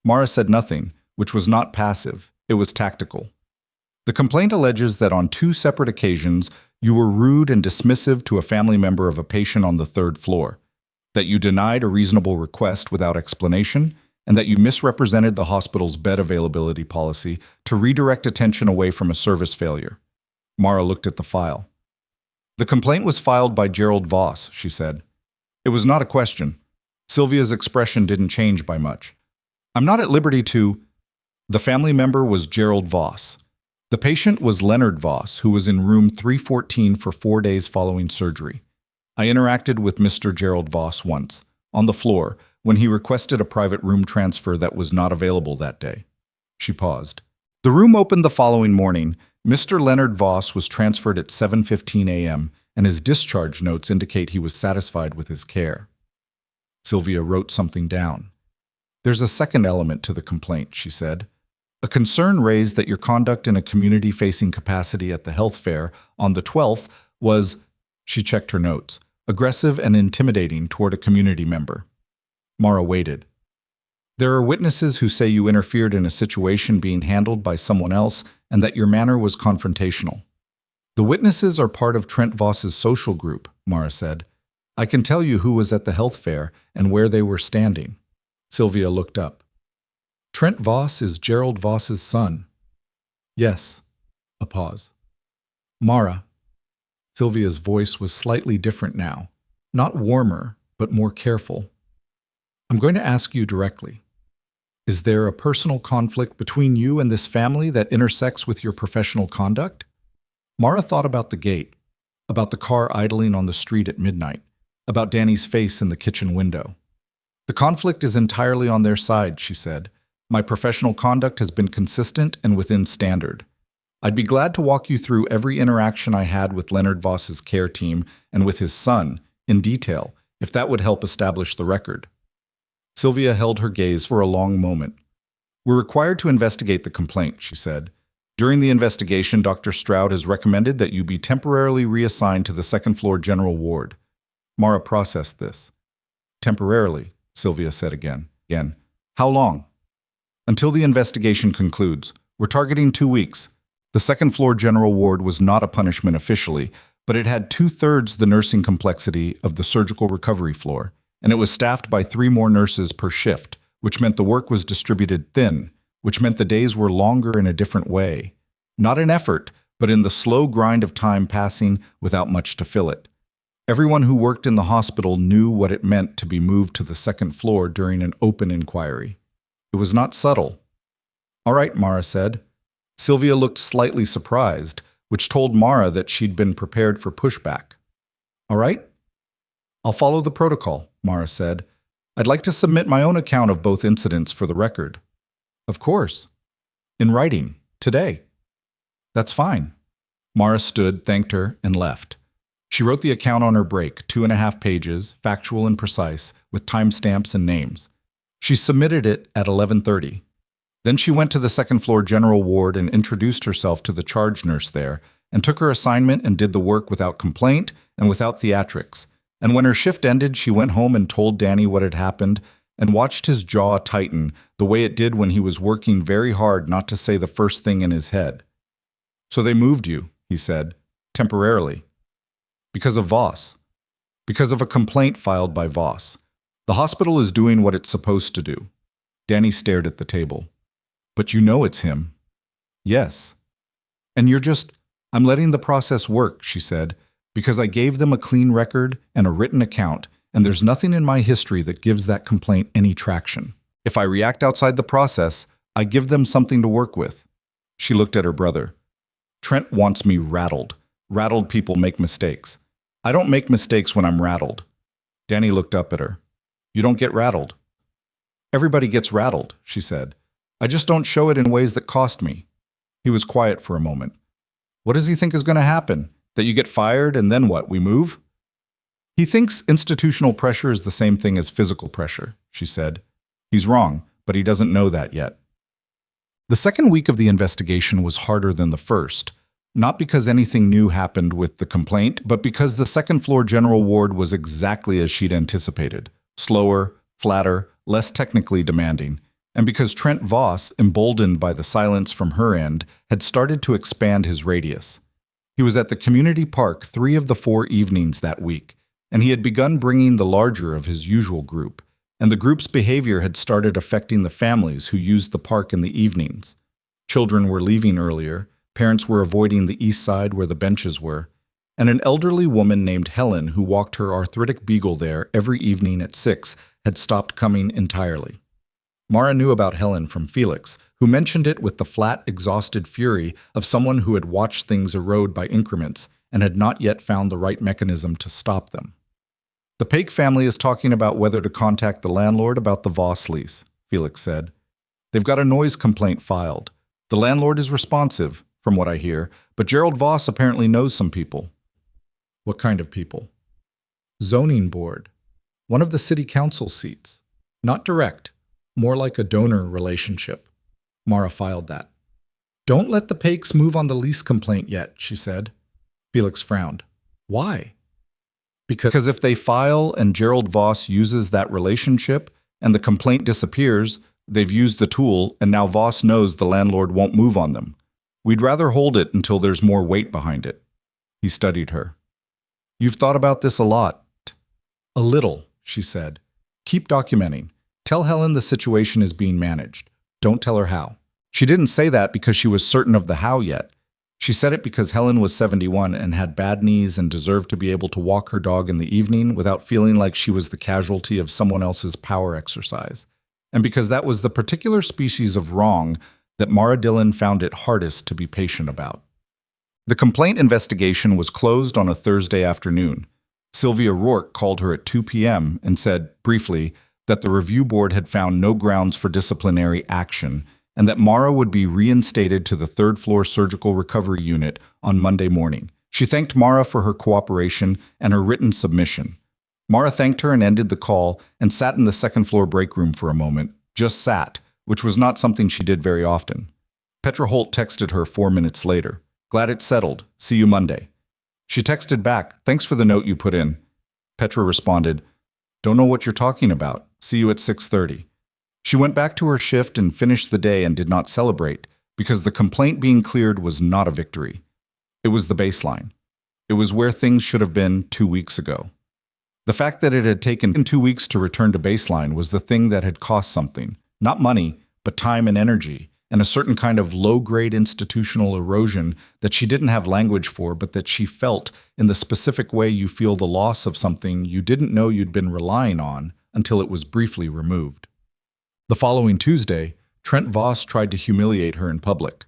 Mara said nothing, which was not passive, it was tactical. "The complaint alleges that on 2 separate occasions you were rude and dismissive to a family member of a patient on the 3rd floor, that you denied a reasonable request without explanation, and that you misrepresented the hospital's bed availability policy to redirect attention away from a service failure." Mara looked at the file. "The complaint was filed by Gerald Voss," she said. It was not a question. Sylvia's expression didn't change by much. "I'm not at liberty to—" The family member was Gerald Voss. The patient was Leonard Voss, who was in room 314 for 4 days following surgery. I interacted with Mr. Gerald Voss once, on the floor, when he requested a private room transfer that was not available that day. She paused. The room opened the following morning. Mr. Leonard Voss was transferred at 7:15 a.m., and his discharge notes indicate he was satisfied with his care. Sylvia wrote something down. "There's a second element to the complaint," she said. "A concern raised that your conduct in a community-facing capacity at the health fair on the 12th was," she checked her notes, "aggressive and intimidating toward a community member." Mara waited. "There are witnesses who say you interfered in a situation being handled by someone else and that your manner was confrontational." "The witnesses are part of Trent Voss's social group," Mara said. "I can tell you who was at the health fair and where they were standing." Sylvia looked up. "Trent Voss is Gerald Voss's son." "Yes." A pause. "Mara." Sylvia's voice was slightly different now, not warmer, but more careful. "I'm going to ask you directly. Is there a personal conflict between you and this family that intersects with your professional conduct?" Mara thought about the gate, about the car idling on the street at midnight, about Danny's face in the kitchen window. "The conflict is entirely on their side," she said. "My professional conduct has been consistent and within standard. I'd be glad to walk you through every interaction I had with Leonard Voss's care team and with his son, in detail, if that would help establish the record. Sylvia held her gaze for a long moment. We're required to investigate the complaint, she said. During the investigation, Dr. Stroud has recommended that you be temporarily reassigned to the second-floor general ward. Mara processed this. Temporarily, Sylvia said again. How long? Until the investigation concludes. We're targeting 2 weeks. The second-floor general ward was not a punishment officially, but it had 2/3 the nursing complexity of the surgical recovery floor, and it was staffed by 3 more nurses per shift, which meant the work was distributed thin, which meant the days were longer in a different way. Not in effort, but in the slow grind of time passing without much to fill it. Everyone who worked in the hospital knew what it meant to be moved to the second floor during an open inquiry. It was not subtle. All right, Mara said. Sylvia looked slightly surprised, which told Mara that she'd been prepared for pushback. All right? I'll follow the protocol, Mara said. I'd like to submit my own account of both incidents for the record. Of course. In writing, today. That's fine. Mara stood, thanked her, and left. She wrote the account on her break, 2.5 pages, factual and precise, with timestamps and names. She submitted it at 11:30. Then she went to the second-floor general ward and introduced herself to the charge nurse there, and took her assignment and did the work without complaint and without theatrics. And when her shift ended, she went home and told Danny what had happened and watched his jaw tighten the way it did when he was working very hard not to say the first thing in his head. So they moved you, he said, temporarily. Because of Voss. Because of a complaint filed by Voss. The hospital is doing what it's supposed to do. Danny stared at the table. But you know it's him. Yes. And I'm letting the process work, she said, because I gave them a clean record and a written account, and there's nothing in my history that gives that complaint any traction. If I react outside the process, I give them something to work with. She looked at her brother. Trent wants me rattled. Rattled people make mistakes. I don't make mistakes when I'm rattled. Danny looked up at her. You don't get rattled. Everybody gets rattled, she said. I just don't show it in ways that cost me. He was quiet for a moment. What does he think is going to happen? That you get fired and then what, we move? He thinks institutional pressure is the same thing as physical pressure, she said. He's wrong, but he doesn't know that yet. The second week of the investigation was harder than the first, not because anything new happened with the complaint, but because the second-floor general ward was exactly as she'd anticipated, slower, flatter, less technically demanding, and because Trent Voss, emboldened by the silence from her end, had started to expand his radius. He was at the community park 3 of the 4 evenings that week, and he had begun bringing the larger of his usual group, and the group's behavior had started affecting the families who used the park in the evenings. Children were leaving earlier, parents were avoiding the east side where the benches were, and an elderly woman named Helen, who walked her arthritic beagle there every evening at 6, had stopped coming entirely. Mara knew about Helen from Felix, who mentioned it with the flat, exhausted fury of someone who had watched things erode by increments and had not yet found the right mechanism to stop them. The Paik family is talking about whether to contact the landlord about the Voss lease, Felix said. They've got a noise complaint filed. The landlord is responsive, from what I hear, but Gerald Voss apparently knows some people. What kind of people? Zoning board. One of the city council seats. Not direct. More like a donor relationship. Mara filed that. Don't let the Paiks move on the lease complaint yet, she said. Felix frowned. Why? Because if they file and Gerald Voss uses that relationship and the complaint disappears, they've used the tool and now Voss knows the landlord won't move on them. We'd rather hold it until there's more weight behind it. He studied her. You've thought about this a lot. A little, she said. Keep documenting. Tell Helen the situation is being managed. Don't tell her how. She didn't say that because she was certain of the how yet. She said it because Helen was 71 and had bad knees and deserved to be able to walk her dog in the evening without feeling like she was the casualty of someone else's power exercise. And because that was the particular species of wrong that Mara Dillon found it hardest to be patient about. The complaint investigation was closed on a Thursday afternoon. Sylvia Rourke called her at 2 p.m. and said, briefly, that the review board had found no grounds for disciplinary action and that Mara would be reinstated to the third-floor surgical recovery unit on Monday morning. She thanked Mara for her cooperation and her written submission. Mara thanked her and ended the call and sat in the second-floor break room for a moment, just sat, which was not something she did very often. Petra Holt texted her 4 minutes later. "Glad it's settled. See you Monday." She texted back, "Thanks for the note you put in." Petra responded, "Don't know what you're talking about. See you at 6:30. She went back to her shift and finished the day and did not celebrate, because the complaint being cleared was not a victory. It was the baseline. It was where things should have been 2 weeks ago. The fact that it had taken 2 weeks to return to baseline was the thing that had cost something. Not money, but time and energy, and a certain kind of low-grade institutional erosion that she didn't have language for, but that she felt in the specific way you feel the loss of something you didn't know you'd been relying on until it was briefly removed. The following Tuesday, Trent Voss tried to humiliate her in public.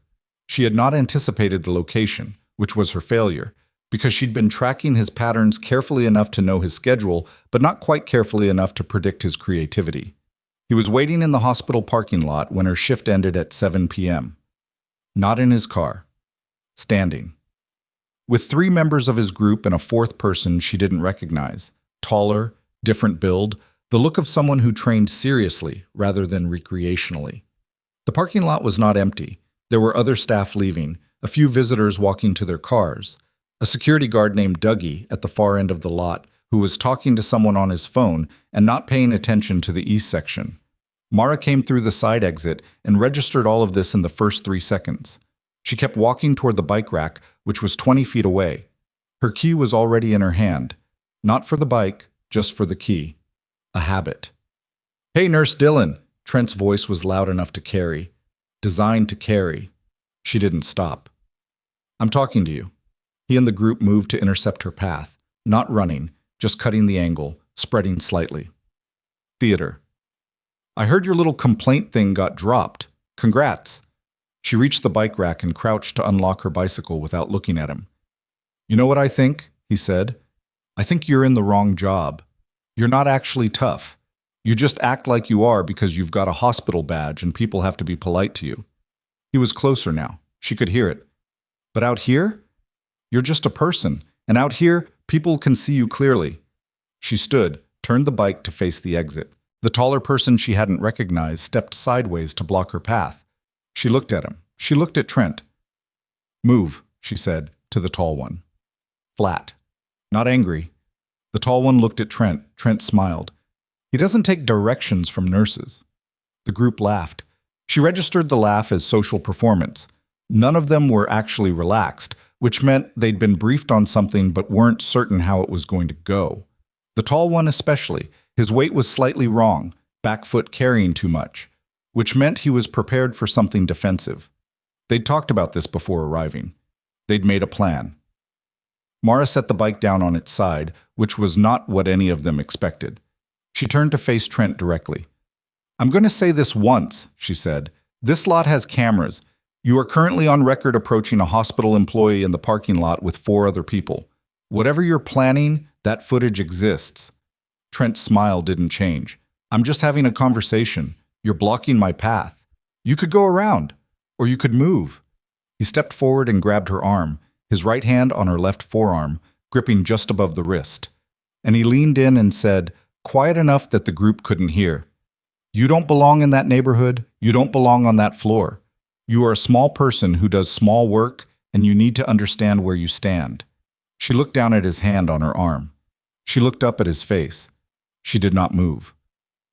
She had not anticipated the location, which was her failure, because she'd been tracking his patterns carefully enough to know his schedule, but not quite carefully enough to predict his creativity. He was waiting in the hospital parking lot when her shift ended at 7 p.m. Not in his car. Standing. With 3 members of his group and a 4th person she didn't recognize. Taller, different build, the look of someone who trained seriously rather than recreationally. The parking lot was not empty. There were other staff leaving, a few visitors walking to their cars. A security guard named Dougie at the far end of the lot, who was talking to someone on his phone and not paying attention to the east section. Mara came through the side exit and registered all of this in the first 3 seconds. She kept walking toward the bike rack, which was 20 feet away. Her key was already in her hand. Not for the bike, just for the key. A habit. "Hey, Nurse Dillon!" Trent's voice was loud enough to carry. Designed to carry. She didn't stop. "I'm talking to you." He and the group moved to intercept her path, not running, just cutting the angle, spreading slightly. Theater. "I heard your little complaint thing got dropped. Congrats." She reached the bike rack and crouched to unlock her bicycle without looking at him. "You know what I think?" he said. "I think you're in the wrong job. You're not actually tough. You just act like you are because you've got a hospital badge and people have to be polite to you." He was closer now. She could hear it. "But out here? You're just a person, and out here, people can see you clearly." She stood, turned the bike to face the exit. The taller person she hadn't recognized stepped sideways to block her path. She looked at him. She looked at Trent. "Move," she said, to the tall one. Flat. Not angry. The tall one looked at Trent. Trent smiled. "He doesn't take directions from nurses." The group laughed. She registered the laugh as social performance. None of them were actually relaxed, which meant they'd been briefed on something but weren't certain how it was going to go. The tall one especially. His weight was slightly wrong, back foot carrying too much, which meant he was prepared for something defensive. They'd talked about this before arriving. They'd made a plan. Mara set the bike down on its side, which was not what any of them expected. She turned to face Trent directly. "I'm going to say this once," she said. "This lot has cameras. You are currently on record approaching a hospital employee in the parking lot with 4 other people. Whatever you're planning, that footage exists." Trent's smile didn't change. "I'm just having a conversation. You're blocking my path. You could go around, or you could move." He stepped forward and grabbed her arm, his right hand on her left forearm, gripping just above the wrist. And he leaned in and said, quiet enough that the group couldn't hear, "You don't belong in that neighborhood. You don't belong on that floor. You are a small person who does small work, and you need to understand where you stand." She looked down at his hand on her arm. She looked up at his face. She did not move.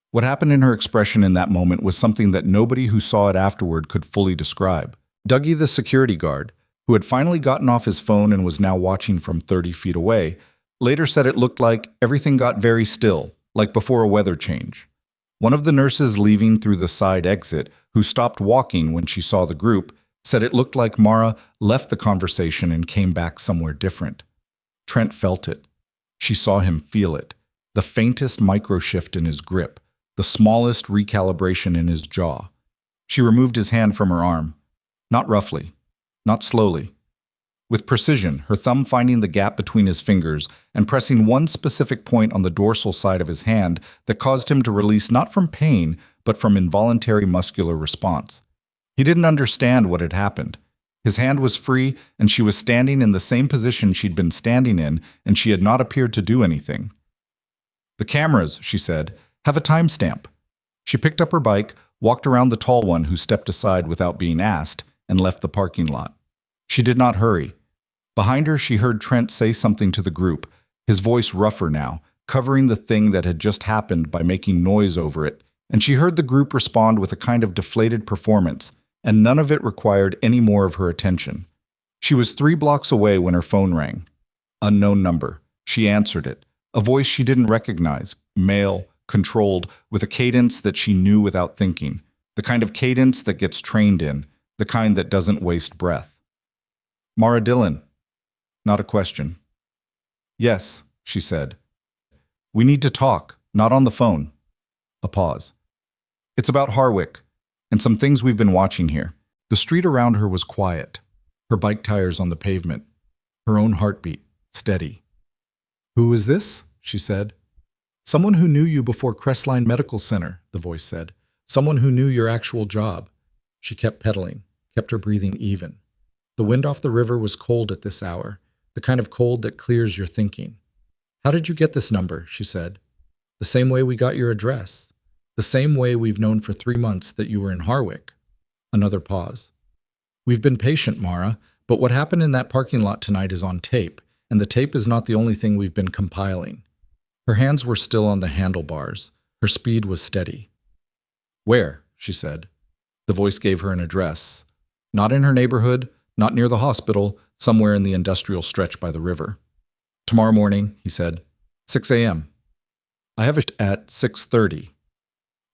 What happened in her expression in that moment was something that nobody who saw it afterward could fully describe. Dougie, the security guard, who had finally gotten off his phone and was now watching from 30 feet away, later said it looked like everything got very still, like before a weather change. One of the nurses leaving through the side exit, who stopped walking when she saw the group, said it looked like Mara left the conversation and came back somewhere different. Trent felt it. She saw him feel it. The faintest micro-shift in his grip, the smallest recalibration in his jaw. She removed his hand from her arm. Not roughly, not slowly. With precision, her thumb finding the gap between his fingers and pressing one specific point on the dorsal side of his hand that caused him to release not from pain, but from involuntary muscular response. He didn't understand what had happened. His hand was free, and she was standing in the same position she'd been standing in, and she had not appeared to do anything. "The cameras," she said, "have a timestamp." She picked up her bike, walked around the tall one who stepped aside without being asked, and left the parking lot. She did not hurry. Behind her, she heard Trent say something to the group, his voice rougher now, covering the thing that had just happened by making noise over it, and she heard the group respond with a kind of deflated performance, and none of it required any more of her attention. She was 3 blocks away when her phone rang. Unknown number. She answered it. A voice she didn't recognize, male, controlled, with a cadence that she knew without thinking, the kind of cadence that gets trained in, the kind that doesn't waste breath. "Mara Dillon." Not a question. "Yes," she said. "We need to talk, not on the phone." A pause. "It's about Harwick, and some things we've been watching here." The street around her was quiet, her bike tires on the pavement, her own heartbeat, steady. "Who is this?" she said. "Someone who knew you before Crestline Medical Center," the voice said. "Someone who knew your actual job." She kept pedaling, kept her breathing even. The wind off the river was cold at this hour, the kind of cold that clears your thinking. "How did you get this number?" she said. "The same way we got your address. The same way we've known for 3 months that you were in Harwick." Another pause. "We've been patient, Mara, but what happened in that parking lot tonight is on tape, and the tape is not the only thing we've been compiling." Her hands were still on the handlebars. Her speed was steady. "Where?" she said. The voice gave her an address. Not in her neighborhood, not near the hospital, somewhere in the industrial stretch by the river. "Tomorrow morning," he said. 6 a.m. "I have it at 6:30.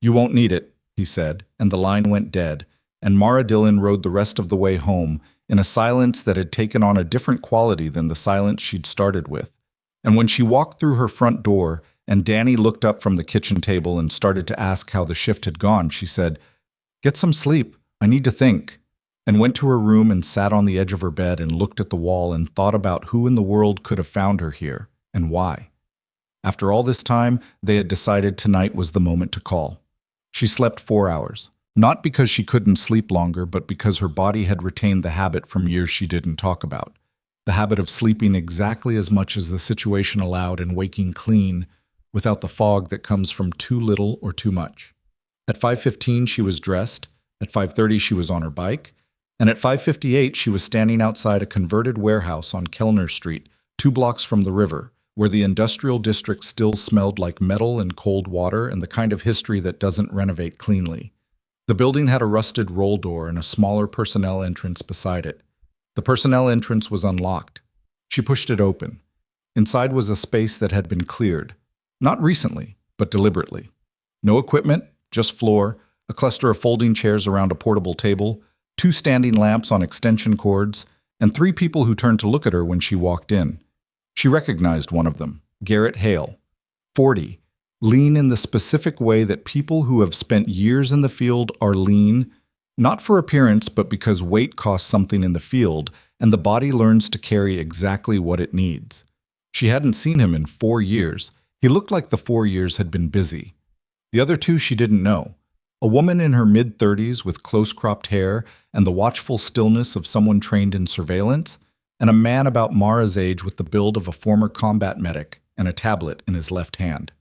"You won't need it," he said, and the line went dead, and Mara Dillon rode the rest of the way home in a silence that had taken on a different quality than the silence she'd started with. And when she walked through her front door and Danny looked up from the kitchen table and started to ask how the shift had gone, she said, "Get some sleep. I need to think," and went to her room and sat on the edge of her bed and looked at the wall and thought about who in the world could have found her here and why. After all this time, they had decided tonight was the moment to call. She slept 4 hours, not because she couldn't sleep longer, but because her body had retained the habit from years she didn't talk about. The habit of sleeping exactly as much as the situation allowed and waking clean, without the fog that comes from too little or too much. At 5:15 she was dressed, at 5:30 she was on her bike, and at 5:58 she was standing outside a converted warehouse on Kellner Street, 2 blocks from the river, where the industrial district still smelled like metal and cold water and the kind of history that doesn't renovate cleanly. The building had a rusted roll door and a smaller personnel entrance beside it. The personnel entrance was unlocked. She pushed it open. Inside was a space that had been cleared. Not recently, but deliberately. No equipment, just floor, a cluster of folding chairs around a portable table, 2 standing lamps on extension cords, and 3 people who turned to look at her when she walked in. She recognized one of them, Garrett Hale, 40, lean in the specific way that people who have spent years in the field are lean, not for appearance, but because weight costs something in the field, and the body learns to carry exactly what it needs. She hadn't seen him in 4 years. He looked like the 4 years had been busy. The other 2 she didn't know. A woman in her mid-30s with close-cropped hair and the watchful stillness of someone trained in surveillance, and a man about Mara's age with the build of a former combat medic and a tablet in his left hand.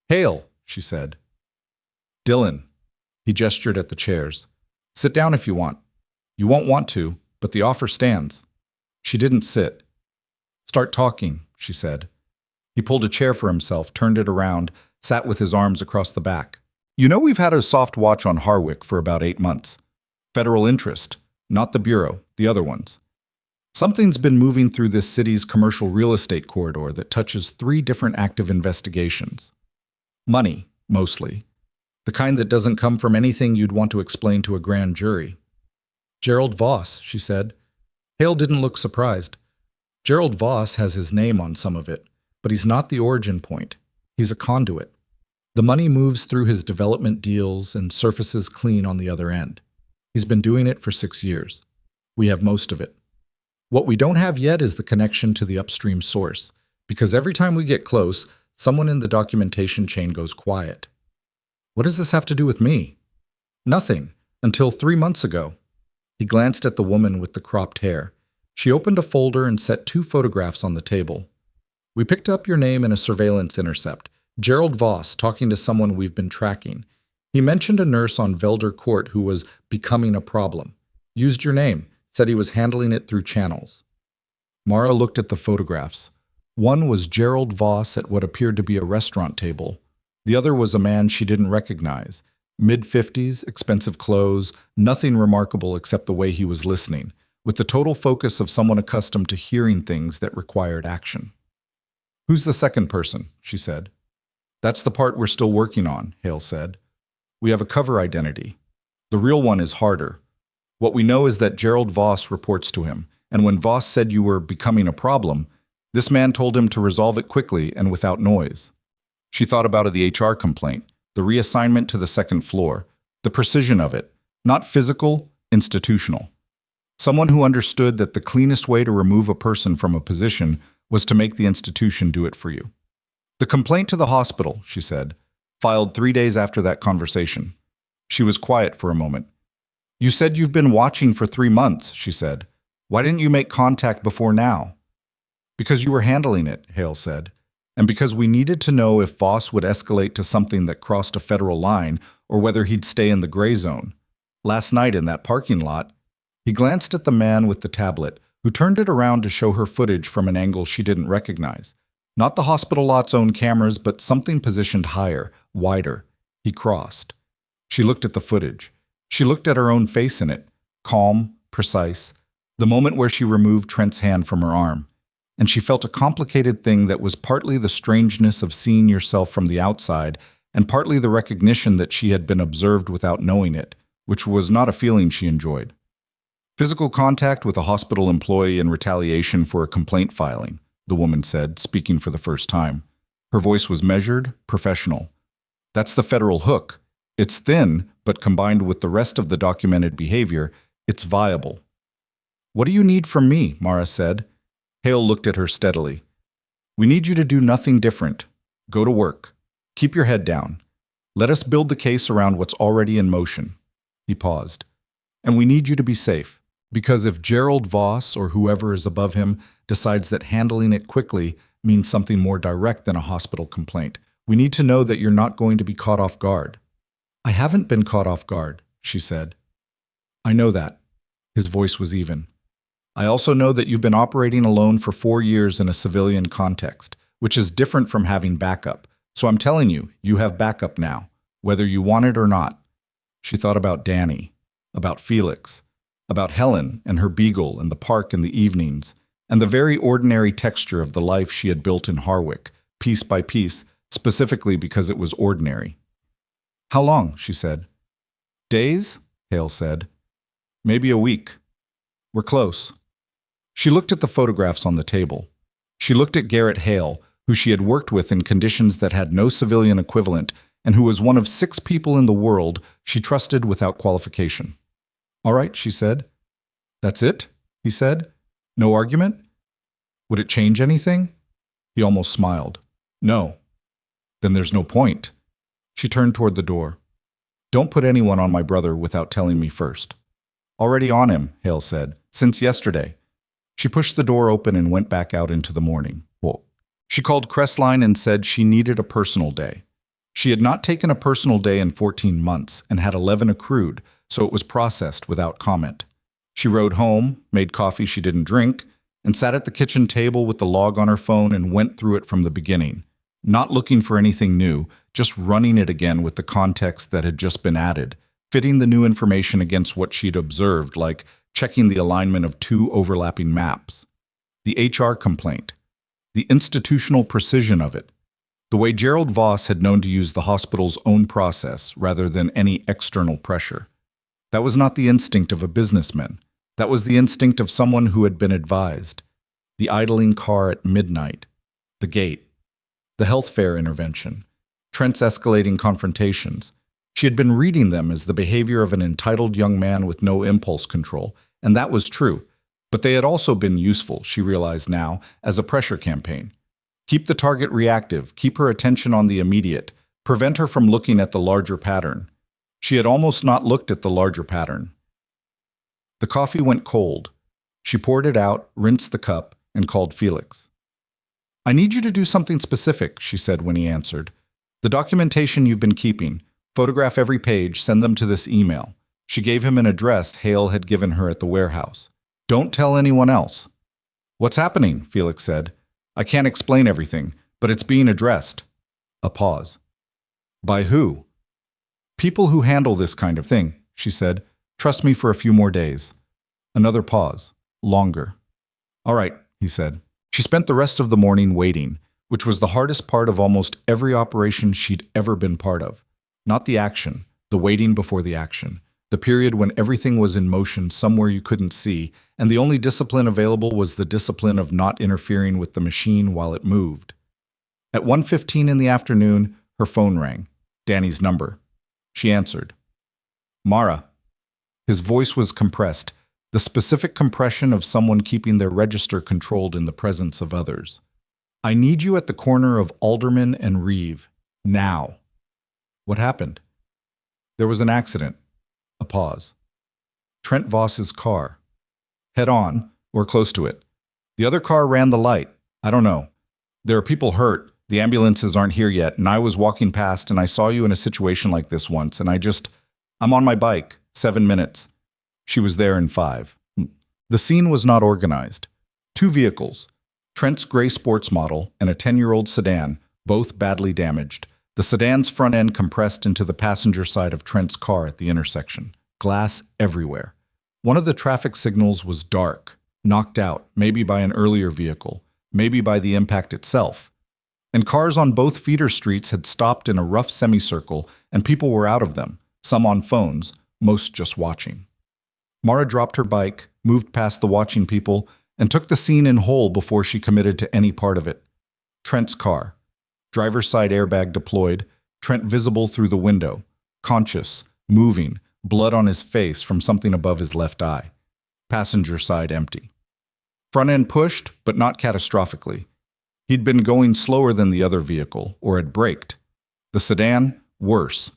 "Hale," she said. "Dillon." He gestured at the chairs. "Sit down if you want. You won't want to, but the offer stands." She didn't sit. "Start talking," she said. He pulled a chair for himself, turned it around, sat with his arms across the back. "You know we've had a soft watch on Harwick for about 8 months. Federal interest, not the Bureau, the other ones. Something's been moving through this city's commercial real estate corridor that touches 3 different active investigations. Money, mostly. The kind that doesn't come from anything you'd want to explain to a grand jury." "Gerald Voss," she said. Hale didn't look surprised. "Gerald Voss has his name on some of it, but he's not the origin point. He's a conduit. The money moves through his development deals and surfaces clean on the other end. He's been doing it for 6 years. We have most of it. What we don't have yet is the connection to the upstream source, because every time we get close, someone in the documentation chain goes quiet." "What does this have to do with me?" "Nothing. Until 3 months ago. He glanced at the woman with the cropped hair. She opened a folder and set 2 photographs on the table. We picked up your name in a surveillance intercept. Gerald Voss talking to someone we've been tracking. He mentioned a nurse on Velder Court who was becoming a problem. Used your name, said he was handling it through channels. Mara looked at the photographs. One was Gerald Voss at what appeared to be a restaurant table. The other was a man she didn't recognize. Mid-50s, expensive clothes, nothing remarkable except the way he was listening, with the total focus of someone accustomed to hearing things that required action. Who's the second person? She said. That's the part we're still working on, Hale said. We have a cover identity. The real one is harder. What we know is that Gerald Voss reports to him, and when Voss said you were becoming a problem, this man told him to resolve it quickly and without noise. She thought about the HR complaint, the reassignment to the second floor, the precision of it, not physical, institutional. Someone who understood that the cleanest way to remove a person from a position was to make the institution do it for you. The complaint to the hospital, she said, filed 3 days after that conversation. She was quiet for a moment. You said you've been watching for 3 months, she said. Why didn't you make contact before now? Because you were handling it, Hale said, and because we needed to know if Voss would escalate to something that crossed a federal line or whether he'd stay in the gray zone. Last night in that parking lot, he glanced at the man with the tablet, who turned it around to show her footage from an angle she didn't recognize. Not the hospital lot's own cameras, but something positioned higher, wider. He crossed. She looked at the footage. She looked at her own face in it, calm, precise, the moment where she removed Trent's hand from her arm. And she felt a complicated thing that was partly the strangeness of seeing yourself from the outside and partly the recognition that she had been observed without knowing it, which was not a feeling she enjoyed. Physical contact with a hospital employee in retaliation for a complaint filing, the woman said, speaking for the first time. Her voice was measured, professional. That's the federal hook. It's thin, but combined with the rest of the documented behavior, it's viable. What do you need from me? Mara said. Hale looked at her steadily. We need you to do nothing different. Go to work. Keep your head down. Let us build the case around what's already in motion. He paused. And we need you to be safe. Because if Gerald Voss or whoever is above him decides that handling it quickly means something more direct than a hospital complaint, we need to know that you're not going to be caught off guard. I haven't been caught off guard, she said. I know that. His voice was even. I also know that you've been operating alone for 4 years in a civilian context, which is different from having backup. So I'm telling you, you have backup now, whether you want it or not. She thought about Danny, about Felix, about Helen and her beagle and the park in the evenings, and the very ordinary texture of the life she had built in Harwick, piece by piece, specifically because it was ordinary. How long? She said. Days? Hale said. Maybe a week. We're close. She looked at the photographs on the table. She looked at Garrett Hale, who she had worked with in conditions that had no civilian equivalent and who was one of 6 people in the world she trusted without qualification. All right, she said. That's it? He said. No argument? Would it change anything? He almost smiled. No. Then there's no point. She turned toward the door. Don't put anyone on my brother without telling me first. Already on him, Hale said. Since yesterday. She pushed the door open and went back out into the morning. Whoa. She called Crestline and said she needed a personal day. She had not taken a personal day in 14 months and had 11 accrued, so it was processed without comment. She rode home, made coffee she didn't drink, and sat at the kitchen table with the log on her phone and went through it from the beginning, not looking for anything new, just running it again with the context that had just been added, fitting the new information against what she'd observed, like checking the alignment of 2 overlapping maps. The HR complaint, the institutional precision of it, the way Gerald Voss had known to use the hospital's own process rather than any external pressure. That was not the instinct of a businessman. That was the instinct of someone who had been advised. The idling car at midnight, the gate, the health fair intervention, Trent's escalating confrontations. She had been reading them as the behavior of an entitled young man with no impulse control, and that was true. But they had also been useful, she realized now, as a pressure campaign. Keep the target reactive, keep her attention on the immediate, prevent her from looking at the larger pattern. She had almost not looked at the larger pattern. The coffee went cold. She poured it out, rinsed the cup, and called Felix. "I need you to do something specific," she said when he answered. "The documentation you've been keeping. Photograph every page, send them to this email." She gave him an address Hale had given her at the warehouse. "Don't tell anyone else." "What's happening?" Felix said. "I can't explain everything, but it's being addressed." A pause. "By who?" "People who handle this kind of thing," she said. "Trust me for a few more days." Another pause. Longer. "All right," he said. She spent the rest of the morning waiting, which was the hardest part of almost every operation she'd ever been part of. Not the action, the waiting before the action. The period when everything was in motion somewhere you couldn't see, and the only discipline available was the discipline of not interfering with the machine while it moved. At 1:15 in the afternoon, her phone rang. Danny's number. She answered. "Mara." His voice was compressed, the specific compression of someone keeping their register controlled in the presence of others. "I need you at the corner of Alderman and Reeve. Now." "What happened?" "There was an accident." A pause. "Trent Voss's car." "Head on, or close to it." "The other car ran the light. I don't know. There are people hurt. The ambulances aren't here yet, and I was walking past and I saw you in a situation like this once, and I'm on my bike, 7 minutes. She was there in 5. The scene was not organized. 2 vehicles, Trent's gray sports model and a 10-year-old sedan, both badly damaged. The sedan's front end compressed into the passenger side of Trent's car at the intersection. Glass everywhere. One of the traffic signals was dark, knocked out, maybe by an earlier vehicle, maybe by the impact itself. And cars on both feeder streets had stopped in a rough semicircle, and people were out of them, some on phones, most just watching. Mara dropped her bike, moved past the watching people, and took the scene in whole before she committed to any part of it. Trent's car. Driver's side airbag deployed, Trent visible through the window, conscious, moving, blood on his face from something above his left eye. Passenger side empty. Front end pushed, but not catastrophically. He'd been going slower than the other vehicle, or had braked. The sedan, worse.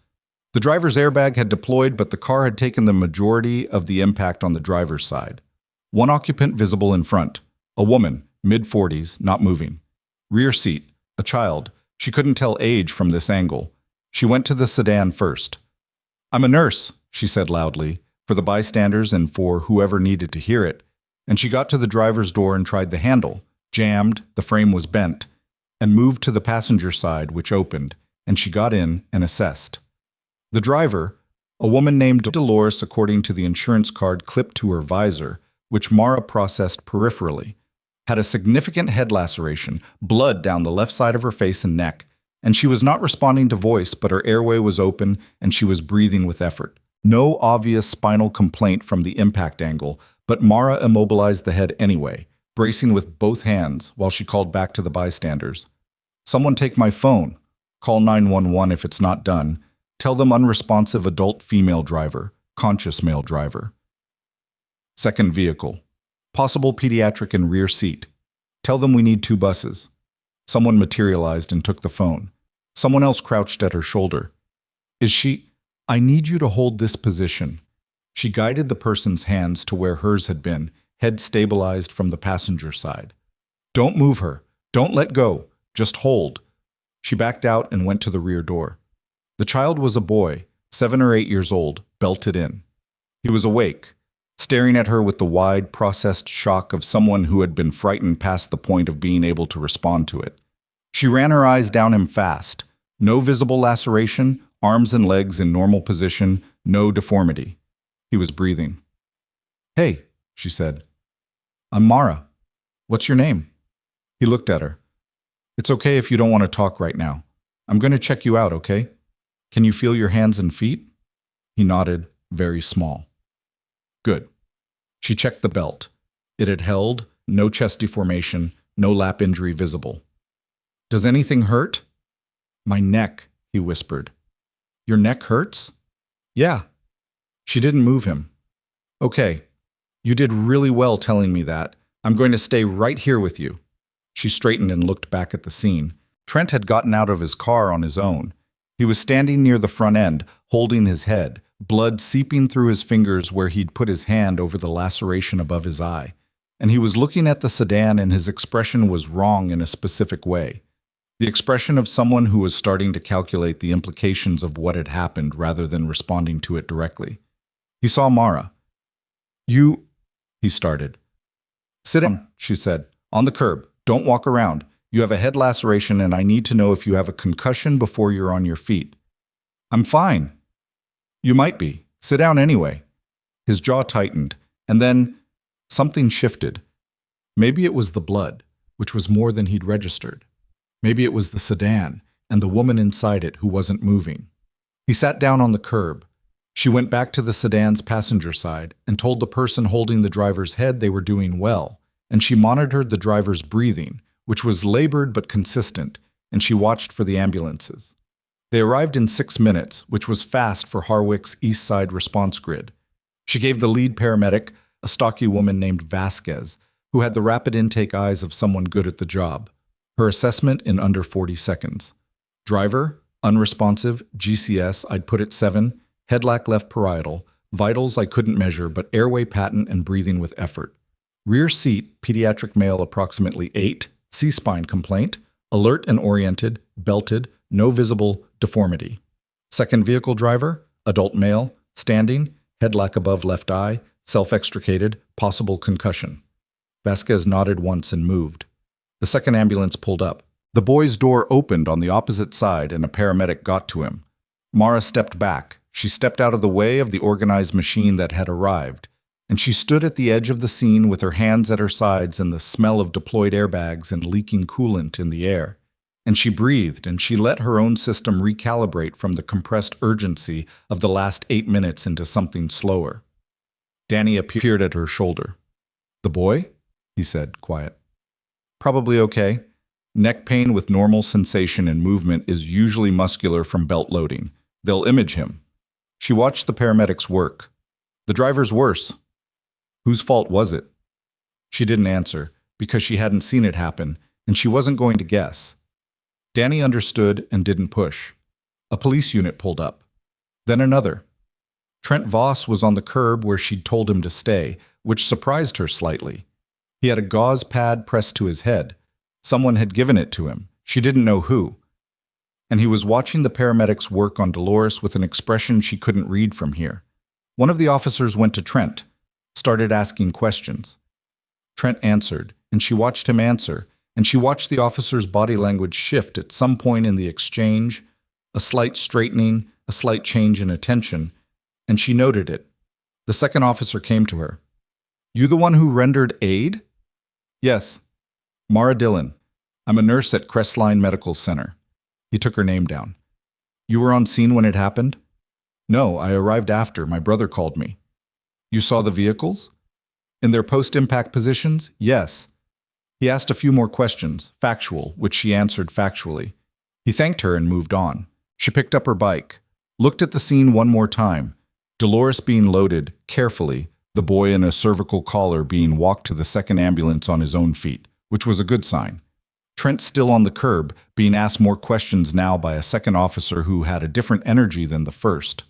The driver's airbag had deployed, but the car had taken the majority of the impact on the driver's side. One occupant visible in front, a woman, mid-40s, not moving. Rear seat, a child. She couldn't tell age from this angle. She went to the sedan first. "I'm a nurse," she said loudly, for the bystanders and for whoever needed to hear it, and she got to the driver's door and tried the handle, jammed, the frame was bent, and moved to the passenger side, which opened, and she got in and assessed. The driver, a woman named Dolores according to the insurance card clipped to her visor, which Mara processed peripherally, had a significant head laceration, blood down the left side of her face and neck, and she was not responding to voice, but her airway was open and she was breathing with effort. No obvious spinal complaint from the impact angle, but Mara immobilized the head anyway, bracing with both hands while she called back to the bystanders. "Someone take my phone. Call 911 if it's not done. Tell them unresponsive adult female driver, conscious male driver." Second vehicle. Possible pediatric in rear seat. "Tell them we need 2 buses." Someone materialized and took the phone. Someone else crouched at her shoulder. "Is she? I need you to hold this position." She guided the person's hands to where hers had been, head stabilized from the passenger side. "Don't move her. Don't let go. Just hold." She backed out and went to the rear door. The child was a boy, 7 or 8 years old, belted in. He was awake, staring at her with the wide, processed shock of someone who had been frightened past the point of being able to respond to it. She ran her eyes down him fast. No visible laceration, arms and legs in normal position, no deformity. He was breathing. "Hey," she said. "I'm Mara. What's your name?" He looked at her. "It's okay if you don't want to talk right now. I'm going to check you out, okay? Can you feel your hands and feet?" He nodded, very small. "Good." She checked the belt. It had held, no chest deformation, no lap injury visible. "Does anything hurt?" "My neck," he whispered. "Your neck hurts?" "Yeah." She didn't move him. "Okay. You did really well telling me that. I'm going to stay right here with you." She straightened and looked back at the scene. Trent had gotten out of his car on his own. He was standing near the front end, holding his head, blood seeping through his fingers where he'd put his hand over the laceration above his eye. And he was looking at the sedan, and his expression was wrong in a specific way. The expression of someone who was starting to calculate the implications of what had happened rather than responding to it directly. He saw Mara. "You," he started. "Sit down," she said. "On the curb. Don't walk around. You have a head laceration, and I need to know if you have a concussion before you're on your feet." "I'm fine." "You might be. Sit down anyway." His jaw tightened, and then something shifted. Maybe it was the blood, which was more than he'd registered. Maybe it was the sedan, and the woman inside it who wasn't moving. He sat down on the curb. She went back to the sedan's passenger side and told the person holding the driver's head they were doing well, and she monitored the driver's breathing, which was labored but consistent, and she watched for the ambulances. They arrived in 6 minutes, which was fast for Harwick's East Side response grid. She gave the lead paramedic, a stocky woman named Vasquez, who had the rapid intake eyes of someone good at the job, her assessment in under 40 seconds. Driver, unresponsive, GCS, I'd put it 7, headlack left parietal, vitals I couldn't measure but airway patent and breathing with effort. Rear seat, pediatric male approximately 8, C-spine complaint, alert and oriented, belted, no visible deformity. Second vehicle driver, adult male, standing, headlack above left eye, self-extricated, possible concussion. Vasquez nodded once and moved. The second ambulance pulled up. The boy's door opened on the opposite side and a paramedic got to him. Mara stepped back. She stepped out of the way of the organized machine that had arrived, and she stood at the edge of the scene with her hands at her sides and the smell of deployed airbags and leaking coolant in the air. And she breathed, and she let her own system recalibrate from the compressed urgency of the last 8 minutes into something slower. Danny appeared at her shoulder. "The boy?" he said, quiet. "Probably okay. Neck pain with normal sensation and movement is usually muscular from belt loading. They'll image him." She watched the paramedics work. "The driver's worse." "Whose fault was it?" She didn't answer, because she hadn't seen it happen, and she wasn't going to guess. Danny understood and didn't push. A police unit pulled up. Then another. Trent Voss was on the curb where she'd told him to stay, which surprised her slightly. He had a gauze pad pressed to his head. Someone had given it to him. She didn't know who. And he was watching the paramedics work on Dolores with an expression she couldn't read from here. One of the officers went to Trent, started asking questions. Trent answered, and she watched him answer, and she watched the officer's body language shift at some point in the exchange, a slight straightening, a slight change in attention, and she noted it. The second officer came to her. "You the one who rendered aid?" "Yes. Mara Dillon. I'm a nurse at Crestline Medical Center." He took her name down. "You were on scene when it happened?" "No, I arrived after. My brother called me." "You saw the vehicles?" "In their post-impact positions? Yes." He asked a few more questions, factual, which she answered factually. He thanked her and moved on. She picked up her bike, looked at the scene one more time, Dolores being loaded, carefully, the boy in a cervical collar being walked to the second ambulance on his own feet, which was a good sign. Trent still on the curb, being asked more questions now by a second officer who had a different energy than the first.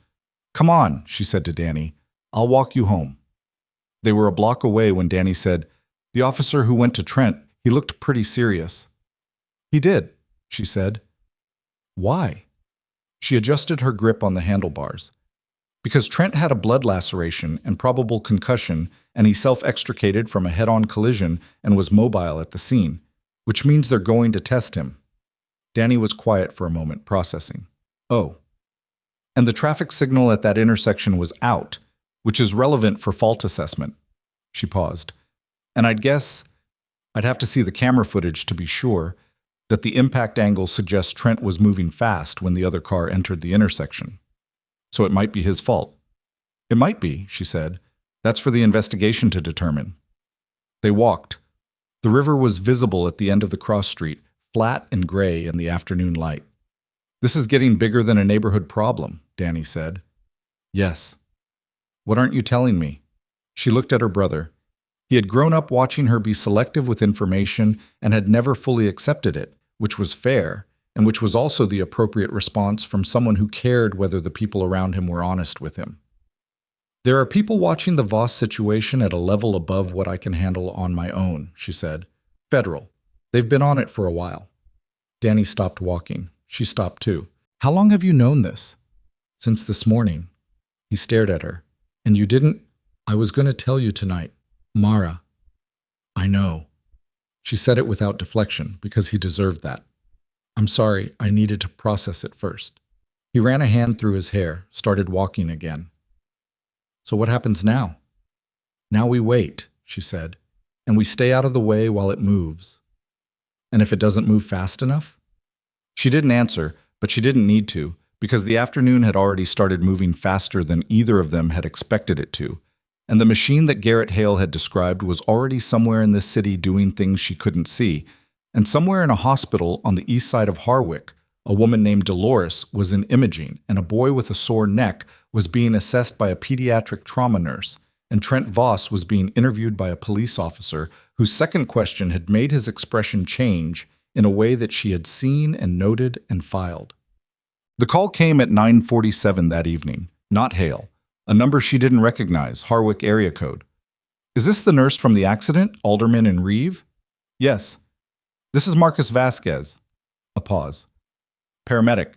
"Come on," she said to Danny. "I'll walk you home." They were a block away when Danny said, "The officer who went to Trent, he looked pretty serious." "He did," she said. "Why?" She adjusted her grip on the handlebars. "Because Trent had a blood laceration and probable concussion, and he self-extricated from a head-on collision and was mobile at the scene, which means they're going to test him." Danny was quiet for a moment, processing. "Oh. And the traffic signal at that intersection was out, which is relevant for fault assessment." She paused. "And I'd have to see the camera footage to be sure that the impact angle suggests Trent was moving fast when the other car entered the intersection. So it might be his fault." "It might be," she said. "That's for the investigation to determine." They walked. The river was visible at the end of the cross street, flat and gray in the afternoon light. "This is getting bigger than a neighborhood problem," Danny said. "Yes." "What aren't you telling me?" She looked at her brother. He had grown up watching her be selective with information and had never fully accepted it, which was fair, and which was also the appropriate response from someone who cared whether the people around him were honest with him. "There are people watching the Voss situation at a level above what I can handle on my own," she said. "Federal. They've been on it for a while." Danny stopped walking. She stopped too. "How long have you known this?" "Since this morning." He stared at her. "And you didn't—" "I was going to tell you tonight, Mara." "I know." She said it without deflection, because he deserved that. "I'm sorry, I needed to process it first." He ran a hand through his hair, started walking again. "So what happens now?" "Now we wait," she said, "and we stay out of the way while it moves." "And if it doesn't move fast enough?" She didn't answer, but she didn't need to, because the afternoon had already started moving faster than either of them had expected it to, and the machine that Garrett Hale had described was already somewhere in this city doing things she couldn't see, and somewhere in a hospital on the east side of Harwick, a woman named Dolores was in imaging, and a boy with a sore neck was being assessed by a pediatric trauma nurse, and Trent Voss was being interviewed by a police officer whose second question had made his expression change in a way that she had seen and noted and filed. The call came at 9:47 that evening, not Hale, a number she didn't recognize, Harwick area code. "Is this the nurse from the accident, Alderman and Reeve?" "Yes." "This is Marcus Vasquez." A pause. "Paramedic.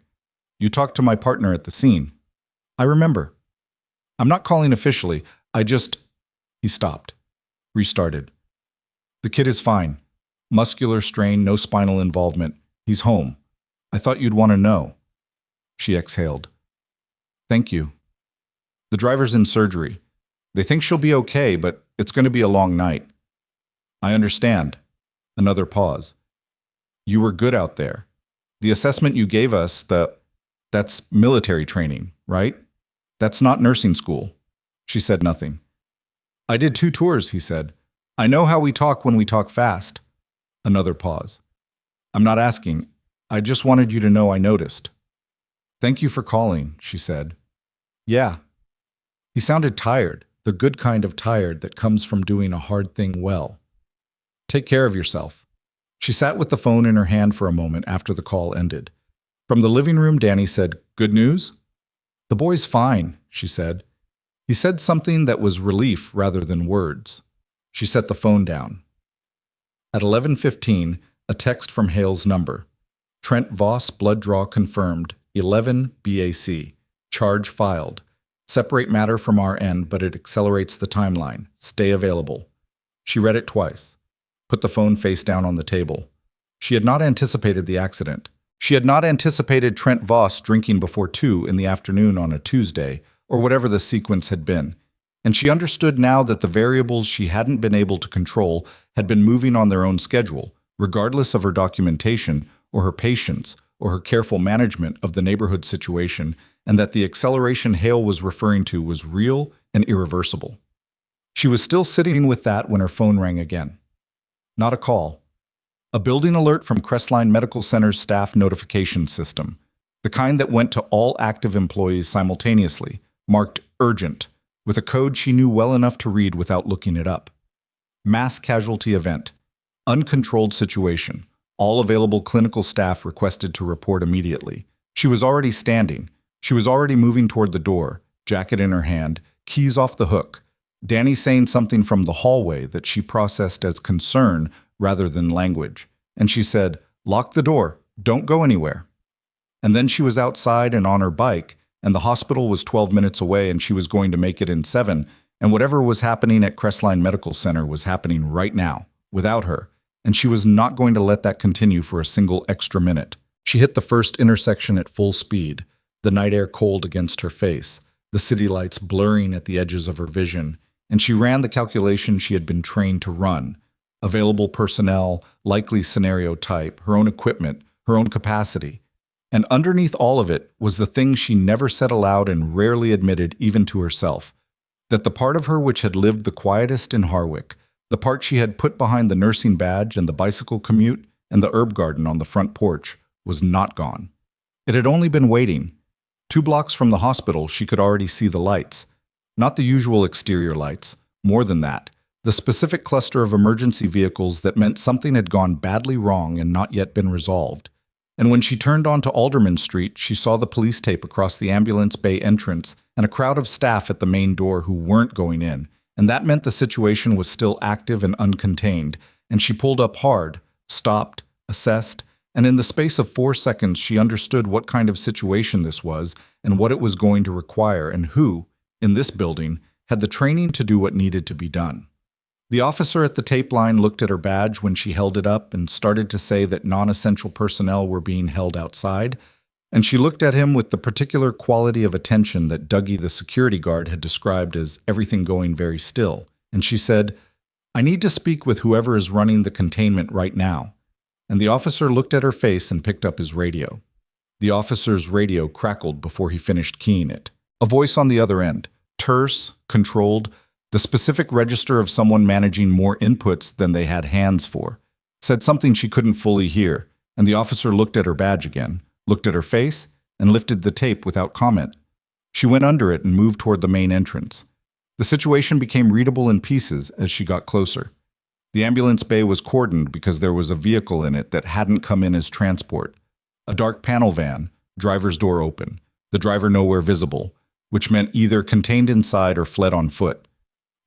You talked to my partner at the scene." "I remember." "I'm not calling officially. I just—" He stopped. Restarted. "The kid is fine. Muscular strain, no spinal involvement. He's home. I thought you'd want to know." She exhaled. "Thank you." "The driver's in surgery. They think she'll be okay, but it's going to be a long night." "I understand." Another pause. "You were good out there. The assessment you gave us, that's military training, right? That's not nursing school." She said nothing. "I did 2 tours," he said. "I know how we talk when we talk fast." Another pause. "I'm not asking. I just wanted you to know I noticed." "Thank you for calling," she said. "Yeah." He sounded tired, the good kind of tired that comes from doing a hard thing well. "Take care of yourself." She sat with the phone in her hand for a moment after the call ended. From the living room, Danny said, "Good news?" "The boy's fine," she said. He said something that was relief rather than words. She set the phone down. At 11:15, a text from Hale's number. "Trent Voss, blood draw confirmed, 11 BAC. Charge filed. Separate matter from our end, but it accelerates the timeline. Stay available." She read it twice. Put the phone face down on the table. She had not anticipated the accident. She had not anticipated Trent Voss drinking before 2 in the afternoon on a Tuesday, or whatever the sequence had been. And she understood now that the variables she hadn't been able to control had been moving on their own schedule, regardless of her documentation, or her patience, or her careful management of the neighborhood situation, and that the acceleration Hale was referring to was real and irreversible. She was still sitting with that when her phone rang again. Not a call. A building alert from Crestline Medical Center's staff notification system, the kind that went to all active employees simultaneously, marked urgent, with a code she knew well enough to read without looking it up. Mass casualty event. Uncontrolled situation. All available clinical staff requested to report immediately. She was already standing. She was already moving toward the door, jacket in her hand, keys off the hook. Danny saying something from the hallway that she processed as concern rather than language. And she said, "Lock the door. Don't go anywhere." And then she was outside and on her bike, and the hospital was 12 minutes away and she was going to make it in 7, and whatever was happening at Crestline Medical Center was happening right now, without her, and she was not going to let that continue for a single extra minute. She hit the first intersection at full speed, the night air cold against her face, the city lights blurring at the edges of her vision, and she ran the calculation she had been trained to run. Available personnel, likely scenario type, her own equipment, her own capacity. And underneath all of it was the thing she never said aloud and rarely admitted even to herself, that the part of her which had lived the quietest in Harwick, the part she had put behind the nursing badge and the bicycle commute and the herb garden on the front porch, was not gone. It had only been waiting. 2 blocks from the hospital, she could already see the lights. Not the usual exterior lights, more than that. The specific cluster of emergency vehicles that meant something had gone badly wrong and not yet been resolved. And when she turned onto Alderman Street, she saw the police tape across the ambulance bay entrance and a crowd of staff at the main door who weren't going in. And that meant the situation was still active and uncontained. And she pulled up hard, stopped, assessed, and in the space of 4 seconds she understood what kind of situation this was and what it was going to require and who, in this building, had the training to do what needed to be done. The officer at the tape line looked at her badge when she held it up and started to say that non-essential personnel were being held outside, and she looked at him with the particular quality of attention that Dougie the security guard had described as everything going very still, and she said, "I need to speak with whoever is running the containment right now." And the officer looked at her face and picked up his radio. The officer's radio crackled before he finished keying it. A voice on the other end, terse, controlled, the specific register of someone managing more inputs than they had hands for, said something she couldn't fully hear, and the officer looked at her badge again, looked at her face, and lifted the tape without comment. She went under it and moved toward the main entrance. The situation became readable in pieces as she got closer. The ambulance bay was cordoned because there was a vehicle in it that hadn't come in as transport. A dark panel van, driver's door open, the driver nowhere visible, which meant either contained inside or fled on foot.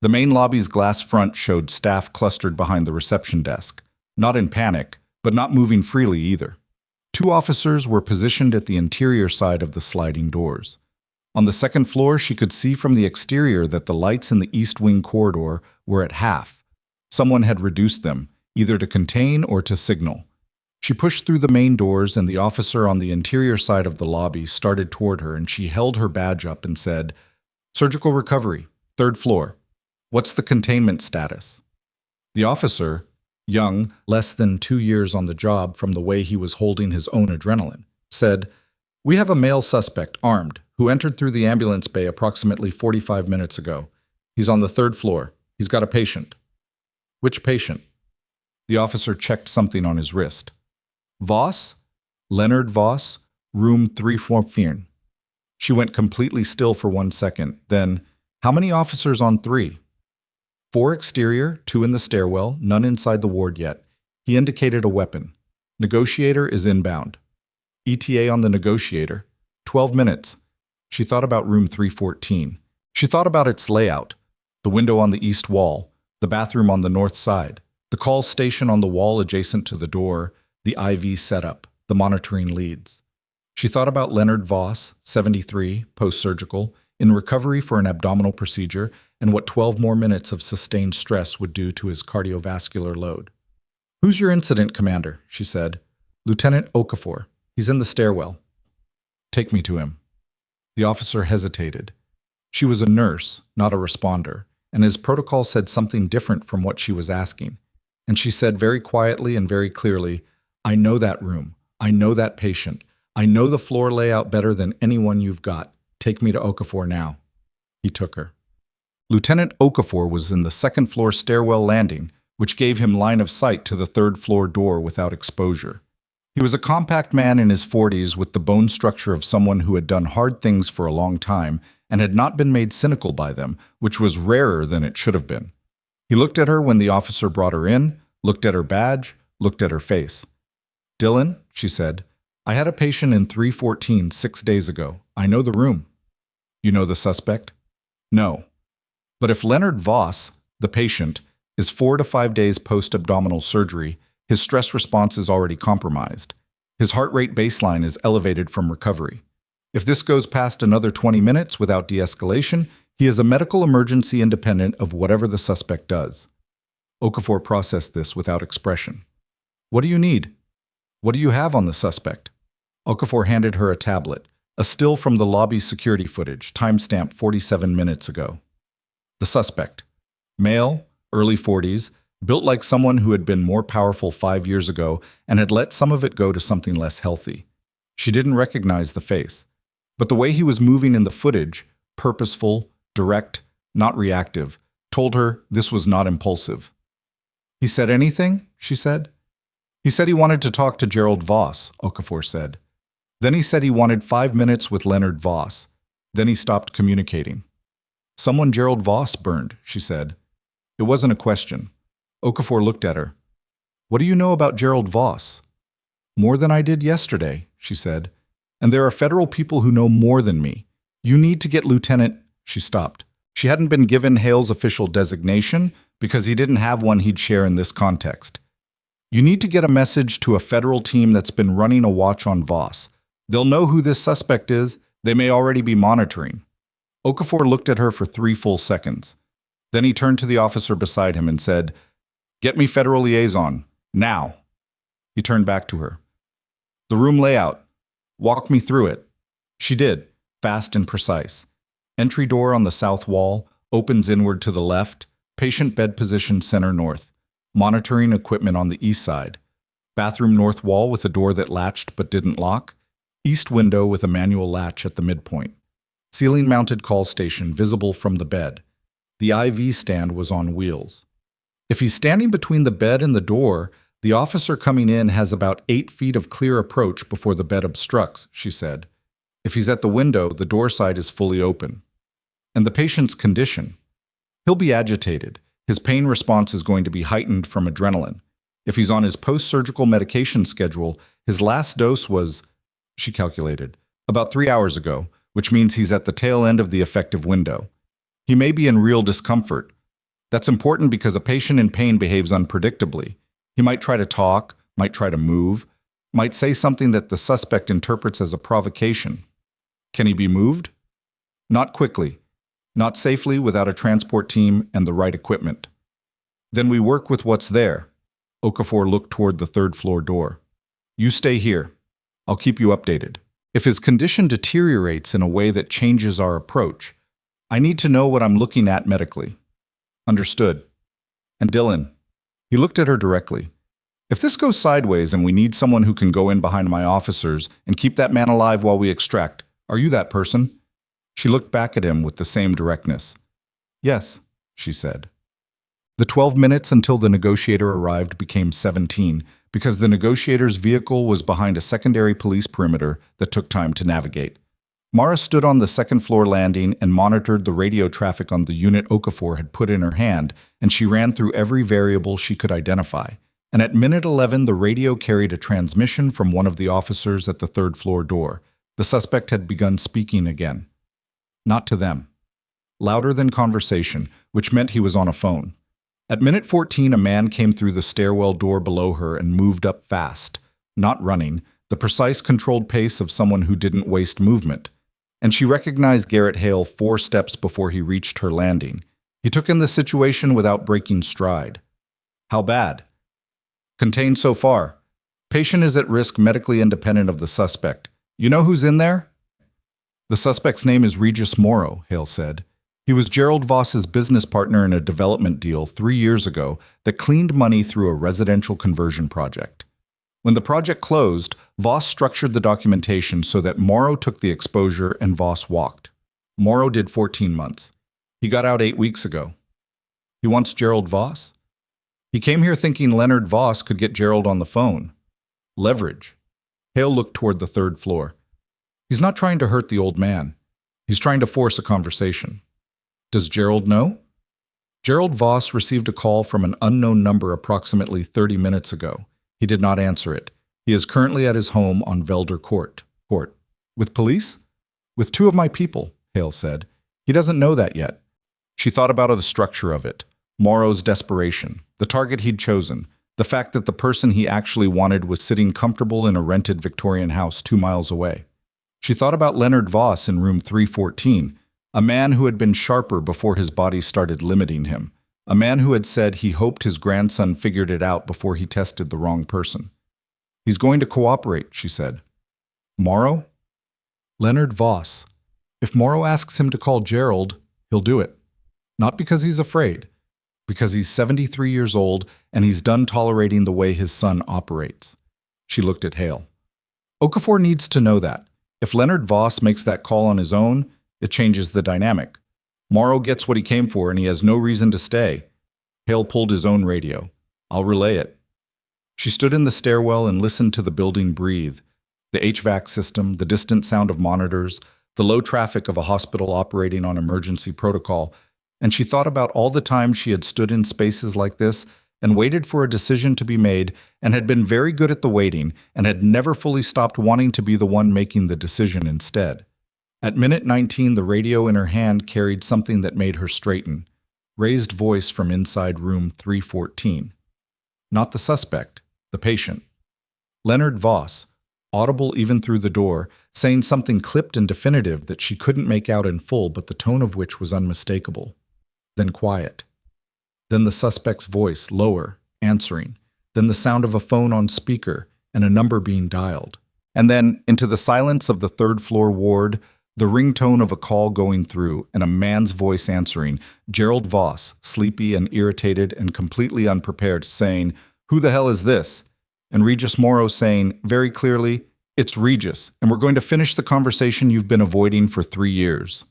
The main lobby's glass front showed staff clustered behind the reception desk, not in panic, but not moving freely either. 2 officers were positioned at the interior side of the sliding doors. On the second floor, she could see from the exterior that the lights in the East Wing corridor were at half. Someone had reduced them, either to contain or to signal. She pushed through the main doors, and the officer on the interior side of the lobby started toward her, and she held her badge up and said, "Surgical recovery, 3rd floor. What's the containment status?" The officer, young, less than 2 years on the job from the way he was holding his own adrenaline, said, "We have a male suspect, armed, who entered through the ambulance bay approximately 45 minutes ago. He's on the 3rd floor. He's got a patient." "Which patient?" The officer checked something on his wrist. "Voss? Leonard Voss, room 314. She went completely still for 1 second. Then, "How many officers on 3? 4 exterior, 2 in the stairwell, none inside the ward yet." He indicated a weapon. "Negotiator is inbound." "ETA on the negotiator." 12 minutes. She thought about room 314. She thought about its layout. The window on the east wall, the bathroom on the north side, the call station on the wall adjacent to the door, the IV setup, the monitoring leads. She thought about Leonard Voss, 73, post-surgical, in recovery for an abdominal procedure, and what 12 more minutes of sustained stress would do to his cardiovascular load. "Who's your incident commander?" she said. "Lieutenant Okafor. He's in the stairwell." "Take me to him." The officer hesitated. She was a nurse, not a responder, and his protocol said something different from what she was asking. And she said very quietly and very clearly, "I know that room. I know that patient. I know the floor layout better than anyone you've got. Take me to Okafor now." He took her. Lieutenant Okafor was in the 2nd floor stairwell landing, which gave him line of sight to the 3rd floor door without exposure. He was a compact man in his 40s with the bone structure of someone who had done hard things for a long time and had not been made cynical by them, which was rarer than it should have been. He looked at her when the officer brought her in, looked at her badge, looked at her face. "Dillon," she said, "I had a patient in 314 6 days ago. I know the room." "You know the suspect?" "No. But if Leonard Voss, the patient, is 4 to 5 days post-abdominal surgery, his stress response is already compromised. His heart rate baseline is elevated from recovery. If this goes past another 20 minutes without de-escalation, he is a medical emergency independent of whatever the suspect does." Okafor processed this without expression. "What do you need? What do you have on the suspect?" Okafor handed her a tablet, a still from the lobby security footage, timestamp 47 minutes ago. The suspect. Male, early 40s, built like someone who had been more powerful 5 years ago and had let some of it go to something less healthy. She didn't recognize the face. But the way he was moving in the footage, purposeful, direct, not reactive, told her this was not impulsive. "He said anything?" she said. "He said he wanted to talk to Gerald Voss," Okafor said. "Then he said he wanted 5 minutes with Leonard Voss. Then he stopped communicating." "Someone Gerald Voss burned," she said. It wasn't a question. Okafor looked at her. "What do you know about Gerald Voss?" More than I did yesterday, she said. And there are federal people who know more than me. You need to get Lieutenant. She stopped. She hadn't been given Hale's official designation because he didn't have one he'd share in this context. You need to get a message to a federal team that's been running a watch on Voss. They'll know who this suspect is. They may already be monitoring. Okafor looked at her for 3 full seconds. Then he turned to the officer beside him and said, "Get me federal liaison, now." He turned back to her. "The room layout. Walk me through it." She did, fast and precise. Entry door on the south wall, opens inward to the left, patient bed position center north. Monitoring equipment on the east side. Bathroom north wall with a door that latched but didn't lock. East window with a manual latch at the midpoint. Ceiling-mounted call station visible from the bed. The IV stand was on wheels. If he's standing between the bed and the door, the officer coming in has about 8 feet of clear approach before the bed obstructs, she said. If he's at the window, the door side is fully open. And the patient's condition. He'll be agitated. His pain response is going to be heightened from adrenaline. If he's on his post-surgical medication schedule, his last dose was, she calculated, about 3 hours ago, which means he's at the tail end of the effective window. He may be in real discomfort. That's important because a patient in pain behaves unpredictably. He might try to talk, might try to move, might say something that the suspect interprets as a provocation. Can he be moved? Not quickly. Not safely without a transport team and the right equipment. Then we work with what's there. Okafor looked toward the 3rd floor door. You stay here. I'll keep you updated. If his condition deteriorates in a way that changes our approach, I need to know what I'm looking at medically. Understood. And Dillon. He looked at her directly. If this goes sideways and we need someone who can go in behind my officers and keep that man alive while we extract, are you that person? She looked back at him with the same directness. Yes, she said. The 12 minutes until the negotiator arrived became 17 because the negotiator's vehicle was behind a secondary police perimeter that took time to navigate. Mara stood on the 2nd floor landing and monitored the radio traffic on the unit Okafor had put in her hand, and she ran through every variable she could identify. And at minute 11, the radio carried a transmission from one of the officers at the 3rd floor door. The suspect had begun speaking again. Not to them. Louder than conversation, which meant he was on a phone. At minute 14, a man came through the stairwell door below her and moved up fast, not running, the precise controlled pace of someone who didn't waste movement. And she recognized Garrett Hale 4 steps before he reached her landing. He took in the situation without breaking stride. How bad? Contained so far. Patient is at risk medically independent of the suspect. You know who's in there? The suspect's name is Regis Morrow, Hale said. He was Gerald Voss's business partner in a development deal 3 years ago that cleaned money through a residential conversion project. When the project closed, Voss structured the documentation so that Morrow took the exposure and Voss walked. Morrow did 14 months. He got out 8 weeks ago. He wants Gerald Voss? He came here thinking Leonard Voss could get Gerald on the phone. Leverage. Hale looked toward the 3rd floor. He's not trying to hurt the old man. He's trying to force a conversation. Does Gerald know? Gerald Voss received a call from an unknown number approximately 30 minutes ago. He did not answer it. He is currently at his home on Velder Court. With police? With 2 of my people, Hale said. He doesn't know that yet. She thought about the structure of it. Morrow's desperation, the target he'd chosen, the fact that the person he actually wanted was sitting comfortable in a rented Victorian house 2 miles away. She thought about Leonard Voss in room 314, a man who had been sharper before his body started limiting him, a man who had said he hoped his grandson figured it out before he tested the wrong person. He's going to cooperate, she said. Morrow? Leonard Voss. If Morrow asks him to call Gerald, he'll do it. Not because he's afraid, because he's 73 years old and he's done tolerating the way his son operates. She looked at Hale. Okafor needs to know that. If Leonard Voss makes that call on his own, it changes the dynamic. Morrow gets what he came for and he has no reason to stay. Hale pulled his own radio. I'll relay it. She stood in the stairwell and listened to the building breathe. The HVAC system, the distant sound of monitors, the low traffic of a hospital operating on emergency protocol, and she thought about all the times she had stood in spaces like this and waited for a decision to be made and had been very good at the waiting and had never fully stopped wanting to be the one making the decision instead. At minute 19, the radio in her hand carried something that made her straighten. Raised voice from inside room 314. Not the suspect, the patient. Leonard Voss, audible even through the door, saying something clipped and definitive that she couldn't make out in full, but the tone of which was unmistakable. Then quiet. Then the suspect's voice, lower, answering. Then the sound of a phone on speaker and a number being dialed. And then, into the silence of the third-floor ward, the ringtone of a call going through and a man's voice answering, Gerald Voss, sleepy and irritated and completely unprepared, saying, "Who the hell is this?" And Regis Morrow saying, very clearly, "It's Regis, and we're going to finish the conversation you've been avoiding for 3 years."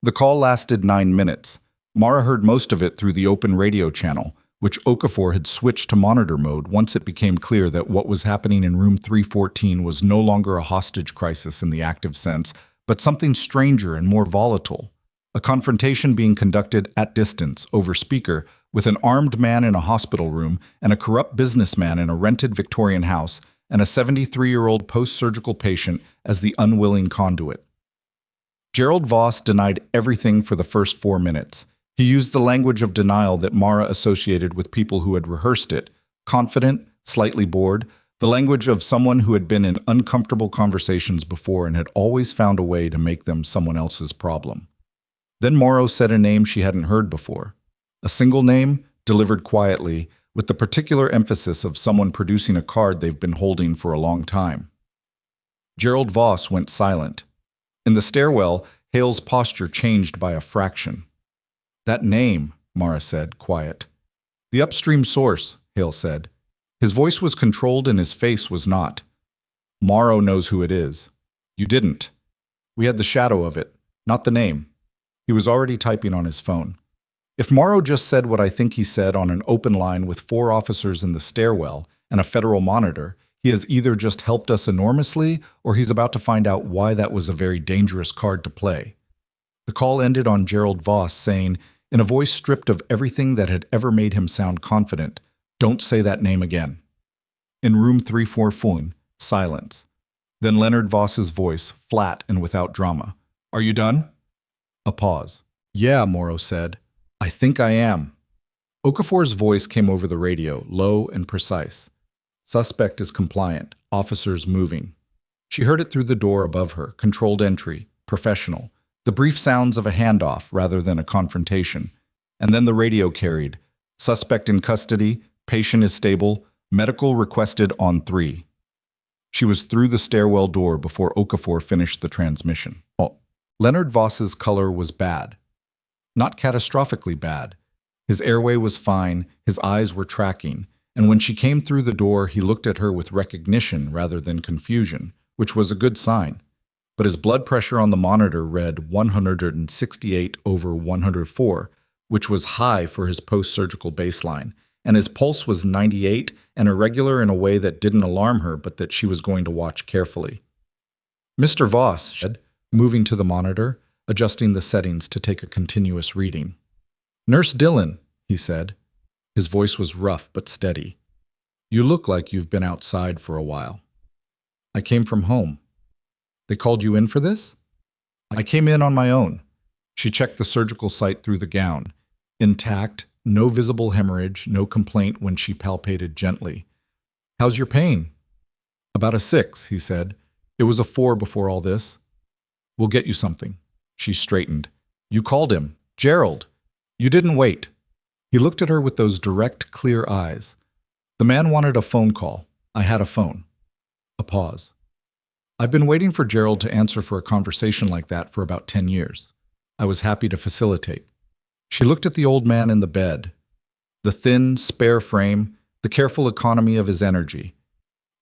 The call lasted 9 minutes. Mara heard most of it through the open radio channel, which Okafor had switched to monitor mode once it became clear that what was happening in room 314 was no longer a hostage crisis in the active sense, but something stranger and more volatile. A confrontation being conducted at distance, over speaker, with an armed man in a hospital room and a corrupt businessman in a rented Victorian house, and a 73-year-old post-surgical patient as the unwilling conduit. Gerald Voss denied everything for the first 4 minutes. He used the language of denial that Mara associated with people who had rehearsed it, confident, slightly bored, the language of someone who had been in uncomfortable conversations before and had always found a way to make them someone else's problem. Then Morrow said a name she hadn't heard before. A single name, delivered quietly, with the particular emphasis of someone producing a card they've been holding for a long time. Gerald Voss went silent. In the stairwell, Hale's posture changed by a fraction. "That name," Mara said, quiet. "The upstream source," Hale said. His voice was controlled and his face was not. "Morrow knows who it is. You didn't. We had the shadow of it, not the name." He was already typing on his phone. "If Morrow just said what I think he said on an open line with 4 officers in the stairwell and a federal monitor, he has either just helped us enormously or he's about to find out why that was a very dangerous card to play." The call ended on Gerald Voss saying, in a voice stripped of everything that had ever made him sound confident, "Don't say that name again." In room 344, silence. Then Leonard Voss's voice, flat and without drama. "Are you done?" A pause. "Yeah," Morrow said. "I think I am." Okafor's voice came over the radio, low and precise. "Suspect is compliant. Officers moving." She heard it through the door above her, controlled entry, professional. The brief sounds of a handoff rather than a confrontation. And then the radio carried, "Suspect in custody, patient is stable, medical requested on 3. She was through the stairwell door before Okafor finished the transmission. Leonard Voss's color was bad. Not catastrophically bad. His airway was fine, his eyes were tracking, and when she came through the door he looked at her with recognition rather than confusion, which was a good sign. But his blood pressure on the monitor read 168/104, which was high for his post-surgical baseline, and his pulse was 98 and irregular in a way that didn't alarm her but that she was going to watch carefully. "Mr. Voss," she said, moving to the monitor, adjusting the settings to take a continuous reading. "Nurse Dillon," he said. His voice was rough but steady. "You look like you've been outside for a while." "I came from home." "They called you in for this?" "I came in on my own." She checked the surgical site through the gown. Intact, no visible hemorrhage, no complaint when she palpated gently. "How's your pain?" "About a 6, he said. "It was a 4 before all this." "We'll get you something." She straightened. "You called him. Gerald. You didn't wait." He looked at her with those direct, clear eyes. "The man wanted a phone call. I had a phone." A pause. "I've been waiting for Gerald to answer for a conversation like that for about 10 years. I was happy to facilitate." She looked at the old man in the bed, the thin, spare frame, the careful economy of his energy.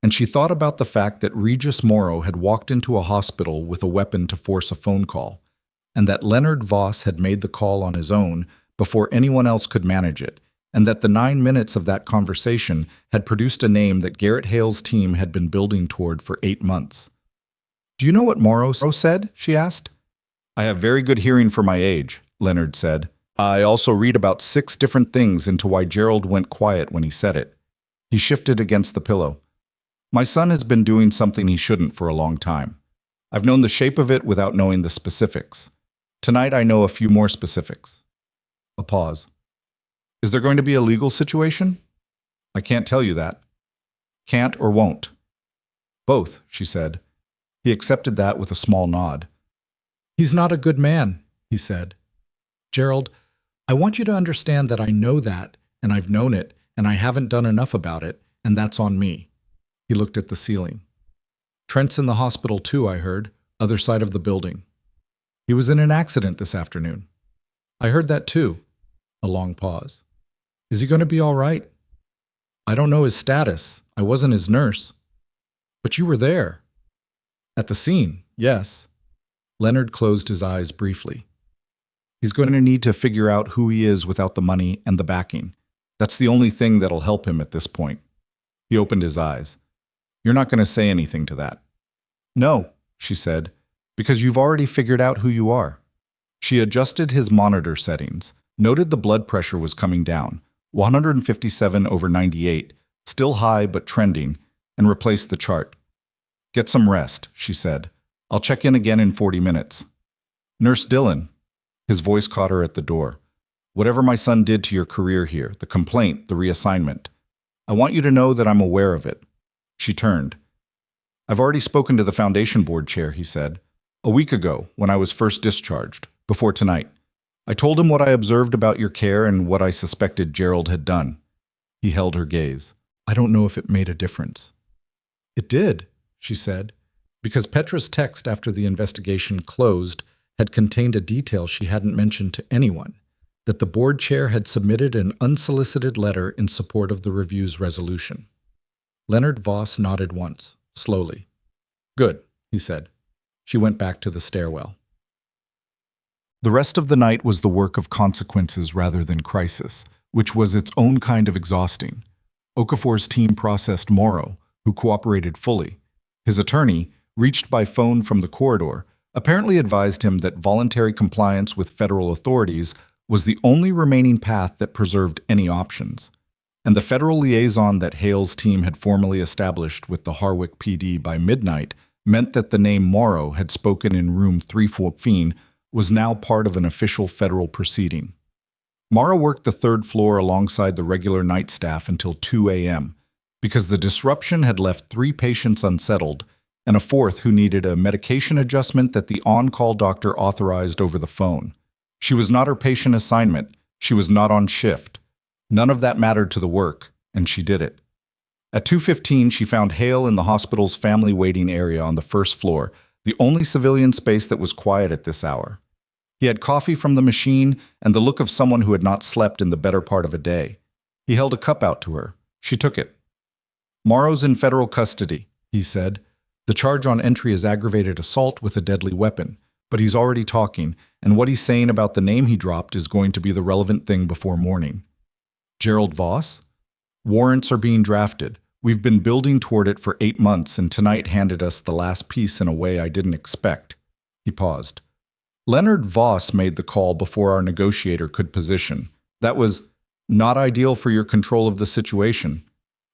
And she thought about the fact that Regis Morrow had walked into a hospital with a weapon to force a phone call, and that Leonard Voss had made the call on his own before anyone else could manage it, and that the 9 minutes of that conversation had produced a name that Garrett Hale's team had been building toward for 8 months. "Do you know what Morrow said?" she asked. "I have very good hearing for my age," Leonard said. I also read about 6 different things into why Gerald went quiet when he said it. He shifted against the pillow. My son has been doing something he shouldn't for a long time. I've known the shape of it without knowing the specifics. Tonight I know a few more specifics. A pause. Is there going to be a legal situation? I can't tell you that. Can't or won't? Both, she said. He accepted that with a small nod. He's not a good man, he said. Gerald, I want you to understand that I know that, and I've known it, and I haven't done enough about it, and that's on me. He looked at the ceiling. Trent's in the hospital too, I heard, other side of the building. He was in an accident this afternoon. I heard that too. A long pause. Is he going to be all right? I don't know his status. I wasn't his nurse. But you were there. At the scene, yes. Leonard closed his eyes briefly. He's going to need to figure out who he is without the money and the backing. That's the only thing that'll help him at this point. He opened his eyes. You're not going to say anything to that. No, she said, because you've already figured out who you are. She adjusted his monitor settings, noted the blood pressure was coming down, 157/98, still high but trending, and replaced the chart. Get some rest, she said. I'll check in again in 40 minutes. Nurse Dillon. His voice caught her at the door. Whatever my son did to your career here, the complaint, the reassignment, I want you to know that I'm aware of it. She turned. I've already spoken to the foundation board chair, he said. A week ago, when I was first discharged, before tonight. I told him what I observed about your care and what I suspected Gerald had done. He held her gaze. I don't know if it made a difference. It did, she said, because Petra's text after the investigation closed had contained a detail she hadn't mentioned to anyone, that the board chair had submitted an unsolicited letter in support of the review's resolution. Leonard Voss nodded once, slowly. Good, he said. She went back to the stairwell. The rest of the night was the work of consequences rather than crisis, which was its own kind of exhausting. Okafor's team processed Morrow, who cooperated fully. His attorney, reached by phone from the corridor, apparently advised him that voluntary compliance with federal authorities was the only remaining path that preserved any options. And the federal liaison that Hale's team had formally established with the Harwick PD by midnight meant that the name Morrow had spoken in room 314 was now part of an official federal proceeding. Mara worked the 3rd floor alongside the regular night staff until 2 a.m. because the disruption had left 3 patients unsettled and a 4th who needed a medication adjustment that the on-call doctor authorized over the phone. She was not her patient assignment. She was not on shift. None of that mattered to the work, and she did it. At 2:15, she found Hale in the hospital's family waiting area on the 1st floor, the only civilian space that was quiet at this hour. He had coffee from the machine and the look of someone who had not slept in the better part of a day. He held a cup out to her. She took it. Morrow's in federal custody, he said. The charge on entry is aggravated assault with a deadly weapon, but he's already talking, and what he's saying about the name he dropped is going to be the relevant thing before morning. Gerald Voss? Warrants are being drafted. We've been building toward it for 8 months, and tonight handed us the last piece in a way I didn't expect. He paused. Leonard Voss made the call before our negotiator could position. That was not ideal for your control of the situation.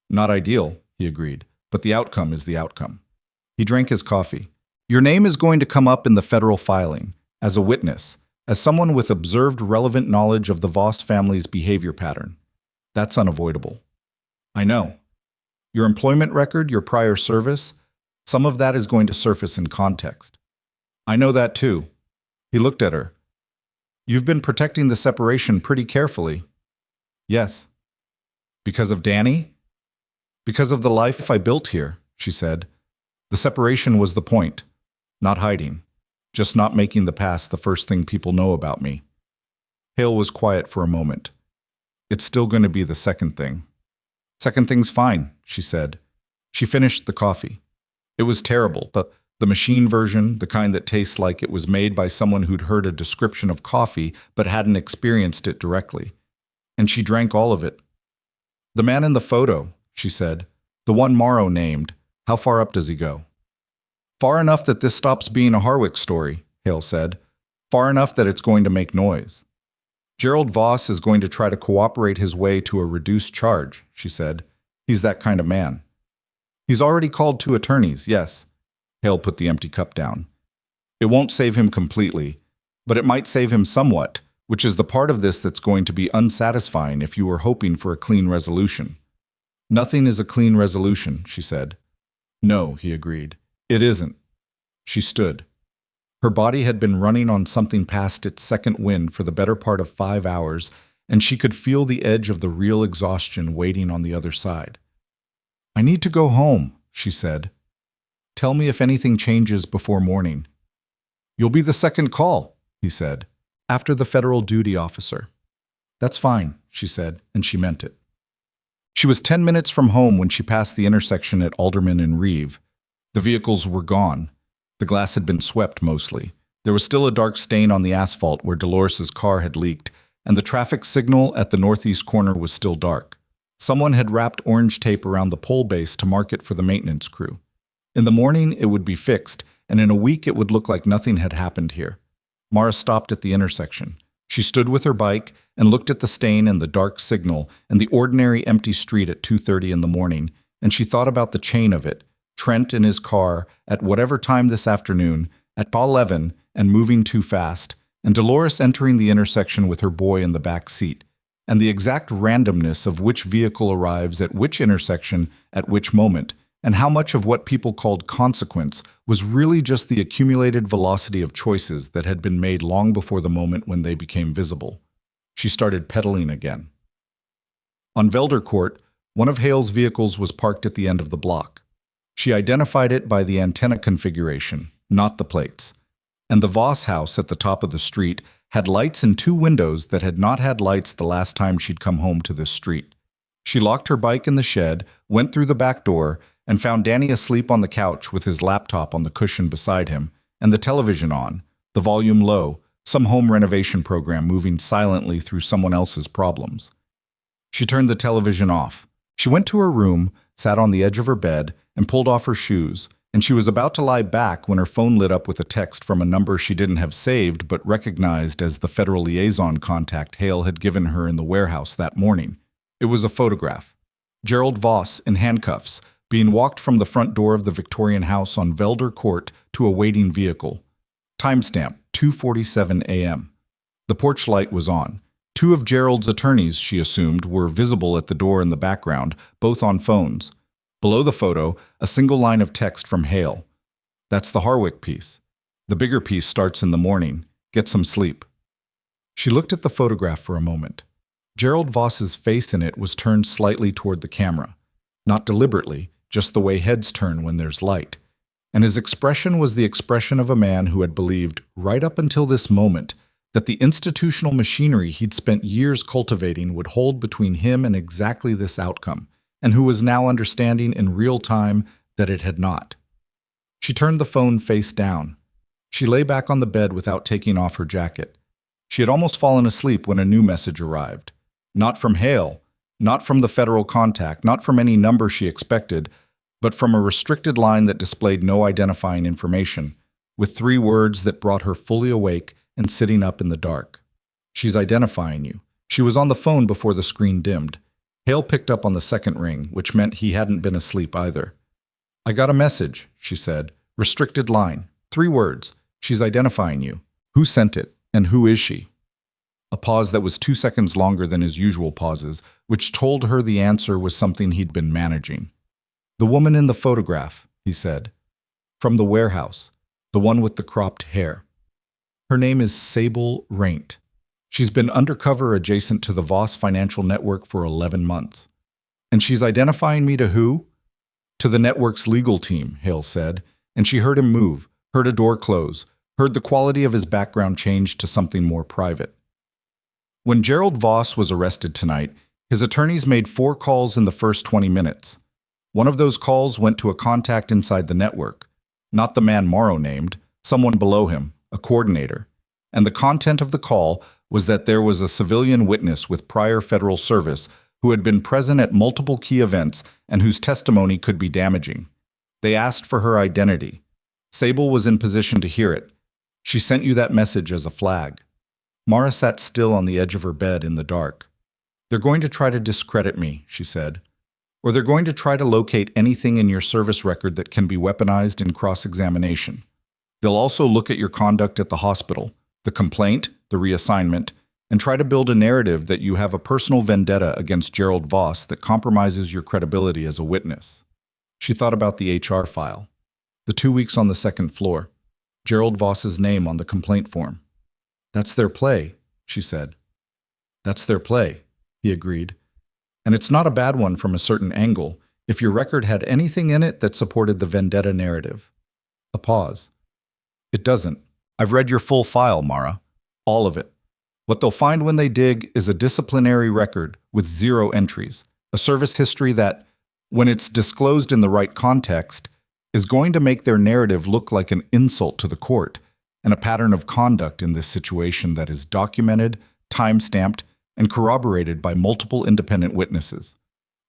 Not ideal, he agreed, but the outcome is the outcome. He drank his coffee. Your name is going to come up in the federal filing, as a witness, as someone with observed relevant knowledge of the Voss family's behavior pattern. That's unavoidable. I know. Your employment record, your prior service, some of that is going to surface in context. I know that too. He looked at her. You've been protecting the separation pretty carefully. Yes. Because of Danny? Because of the life I built here, she said. The separation was the point. Not hiding. Just not making the past the first thing people know about me. Hale was quiet for a moment. It's still going to be the second thing. Second thing's fine, she said. She finished the coffee. It was terrible. The machine version, the kind that tastes like it was made by someone who'd heard a description of coffee but hadn't experienced it directly. And she drank all of it. The man in the photo, she said. The one Morrow named. How far up does he go? Far enough that this stops being a Harwick story, Hale said. Far enough that it's going to make noise. Gerald Voss is going to try to cooperate his way to a reduced charge, she said. He's that kind of man. He's already called 2 attorneys, yes. Hale put the empty cup down. It won't save him completely, but it might save him somewhat, which is the part of this that's going to be unsatisfying if you were hoping for a clean resolution. Nothing is a clean resolution, she said. No, he agreed. It isn't. She stood. Her body had been running on something past its second wind for the better part of 5 hours, and she could feel the edge of the real exhaustion waiting on the other side. I need to go home, she said. Tell me if anything changes before morning. You'll be the second call, he said, after the federal duty officer. That's fine, she said, and she meant it. She was 10 minutes from home when she passed the intersection at Alderman and Reeve. The vehicles were gone. The glass had been swept mostly. There was still a dark stain on the asphalt where Dolores's car had leaked, and the traffic signal at the northeast corner was still dark. Someone had wrapped orange tape around the pole base to mark it for the maintenance crew. In the morning, it would be fixed, and in a week it would look like nothing had happened here. Mara stopped at the intersection. She stood with her bike and looked at the stain and the dark signal and the ordinary empty street at 2:30 in the morning, and she thought about the chain of it, Trent in his car at whatever time this afternoon, at 11 and moving too fast, and Dolores entering the intersection with her boy in the back seat, and the exact randomness of which vehicle arrives at which intersection at which moment, and how much of what people called consequence was really just the accumulated velocity of choices that had been made long before the moment when they became visible. She started pedaling again. On Velder Court, one of Hale's vehicles was parked at the end of the block. She identified it by the antenna configuration, not the plates. And the Voss house at the top of the street had lights in 2 windows that had not had lights the last time she'd come home to this street. She locked her bike in the shed, went through the back door, and found Danny asleep on the couch with his laptop on the cushion beside him, and the television on, the volume low, some home renovation program moving silently through someone else's problems. She turned the television off. She went to her room, sat on the edge of her bed, and pulled off her shoes, and she was about to lie back when her phone lit up with a text from a number she didn't have saved but recognized as the federal liaison contact Hale had given her in the warehouse that morning. It was a photograph. Gerald Voss, in handcuffs, being walked from the front door of the Victorian house on Velder Court to a waiting vehicle. Timestamp, 2:47 a.m. The porch light was on. 2 of Gerald's attorneys, she assumed, were visible at the door in the background, both on phones. Below the photo, a single line of text from Hale. That's the Harwick piece. The bigger piece starts in the morning. Get some sleep. She looked at the photograph for a moment. Gerald Voss's face in it was turned slightly toward the camera. Not deliberately, just the way heads turn when there's light. And his expression was the expression of a man who had believed, right up until this moment, that the institutional machinery he'd spent years cultivating would hold between him and exactly this outcome, and who was now understanding in real time that it had not. She turned the phone face down. She lay back on the bed without taking off her jacket. She had almost fallen asleep when a new message arrived. Not from Hale, not from the federal contact, not from any number she expected, but from a restricted line that displayed no identifying information, with 3 words that brought her fully awake and sitting up in the dark. She's identifying you. She was on the phone before the screen dimmed. Hale picked up on the second ring, which meant he hadn't been asleep either. I got a message, she said. Restricted line. 3 words. She's identifying you. Who sent it, and who is she? A pause that was 2 seconds longer than his usual pauses, which told her the answer was something he'd been managing. The woman in the photograph, he said. From the warehouse. The one with the cropped hair. Her name is Sable Raint. She's been undercover adjacent to the Voss financial network for 11 months. And she's identifying me to who? To the network's legal team, Hale said, and she heard him move, heard a door close, heard the quality of his background change to something more private. When Gerald Voss was arrested tonight, his attorneys made 4 calls in the first 20 minutes. One of those calls went to a contact inside the network, not the man Morrow named, someone below him, a coordinator. And the content of the call was that there was a civilian witness with prior federal service who had been present at multiple key events and whose testimony could be damaging. They asked for her identity. Sable was in position to hear it. She sent you that message as a flag. Mara sat still on the edge of her bed in the dark. "They're going to try to discredit me," she said. "Or they're going to try to locate anything in your service record that can be weaponized in cross-examination. They'll also look at your conduct at the hospital, the complaint, the reassignment, and try to build a narrative that you have a personal vendetta against Gerald Voss that compromises your credibility as a witness." She thought about the HR file. The 2 weeks on the second floor. Gerald Voss's name on the complaint form. "That's their play," she said. "That's their play," he agreed. "And it's not a bad one from a certain angle, if your record had anything in it that supported the vendetta narrative." A pause. "It doesn't. I've read your full file, Mara. All of it. What they'll find when they dig is a disciplinary record with 0 entries, a service history that, when it's disclosed in the right context, is going to make their narrative look like an insult to the court, and a pattern of conduct in this situation that is documented, time-stamped, and corroborated by multiple independent witnesses,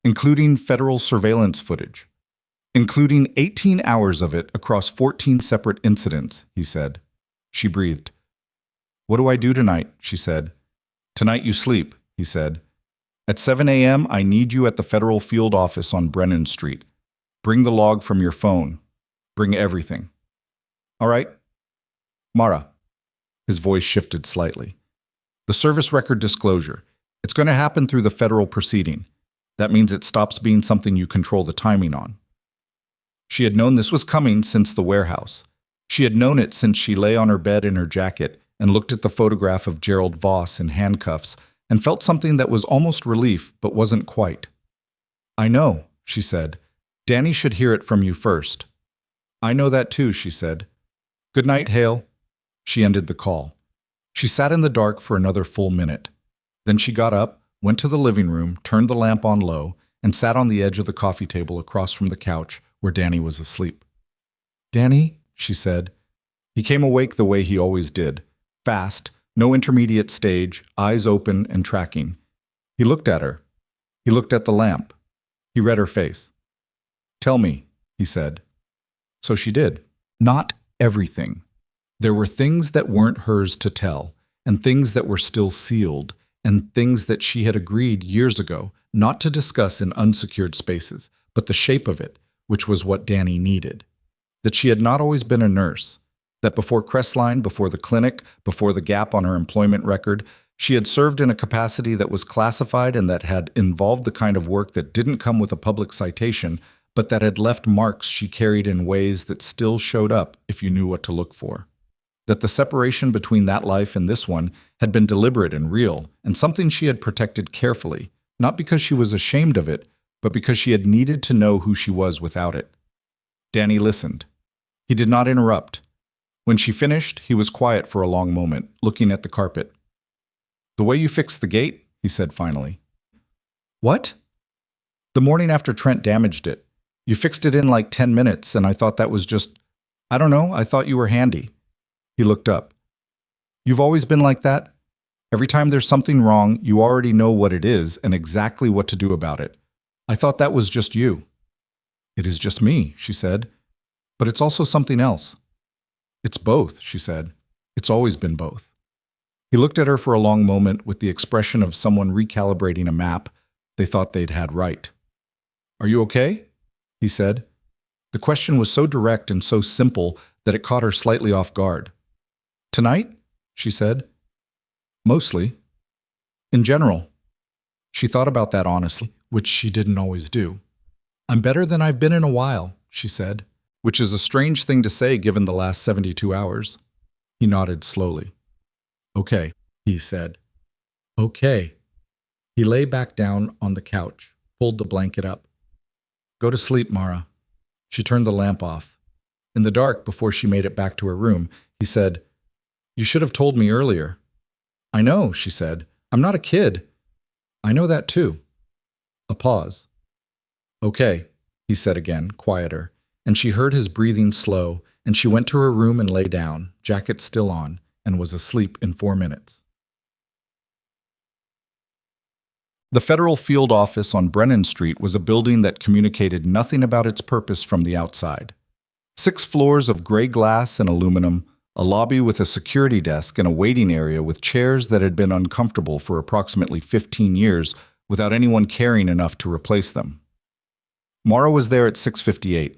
including federal surveillance footage, including 18 hours of it across 14 separate incidents," he said. She breathed. "What do I do tonight?" she said. "Tonight you sleep," he said. "At 7 a.m. I need you at the federal field office on Brennan Street. Bring the log from your phone. Bring everything. All right? Mara." His voice shifted slightly. "The service record disclosure. It's going to happen through the federal proceeding. That means it stops being something you control the timing on." She had known this was coming since the warehouse. She had known it since she lay on her bed in her jacket and looked at the photograph of Gerald Voss in handcuffs and felt something that was almost relief but wasn't quite. "I know," she said. "Danny should hear it from you first." "I know that too," she said. "Good night, Hale." She ended the call. She sat in the dark for another full minute. Then she got up, went to the living room, turned the lamp on low, and sat on the edge of the coffee table across from the couch where Danny was asleep. "Danny," she said. He came awake the way he always did, fast, no intermediate stage, eyes open and tracking. He looked at her. He looked at the lamp. He read her face. "Tell me," he said. So she did. Not everything. There were things that weren't hers to tell, and things that were still sealed, and things that she had agreed years ago not to discuss in unsecured spaces, but the shape of it, which was what Danny needed. That she had not always been a nurse, that before Crestline, before the clinic, before the gap on her employment record, she had served in a capacity that was classified and that had involved the kind of work that didn't come with a public citation, but that had left marks she carried in ways that still showed up if you knew what to look for. That the separation between that life and this one had been deliberate and real, and something she had protected carefully, not because she was ashamed of it, but because she had needed to know who she was without it. Danny listened. He did not interrupt. When she finished, he was quiet for a long moment, looking at the carpet. "The way you fixed the gate," he said finally. "What?" "The morning after Trent damaged it. You fixed it in like 10 minutes, and I thought that was just, I don't know, I thought you were handy." He looked up. "You've always been like that? Every time there's something wrong, you already know what it is and exactly what to do about it. I thought that was just you." "It is just me," she said. "But it's also something else." "It's both," she said. "It's always been both." He looked at her for a long moment with the expression of someone recalibrating a map they thought they'd had right. "Are you okay?" he said. The question was so direct and so simple that it caught her slightly off guard. "Tonight?" she said. "Mostly. In general." She thought about that honestly, which she didn't always do. "I'm better than I've been in a while," she said, which is a strange thing to say given the last 72 hours. He nodded slowly. "Okay," he said. "Okay." He lay back down on the couch, pulled the blanket up. "Go to sleep, Mara." She turned the lamp off. In the dark, before she made it back to her room, he said, "You should have told me earlier." "I know," she said. "I'm not a kid." "I know that too." A pause. "Okay," he said again, quieter, and she heard his breathing slow, and she went to her room and lay down, jacket still on, and was asleep in 4 minutes. The federal field office on Brennan Street was a building that communicated nothing about its purpose from the outside. 6 floors of gray glass and aluminum, A lobby with a security desk and a waiting area with chairs that had been uncomfortable for approximately 15 years without anyone caring enough to replace them. Mara was there at 6:58.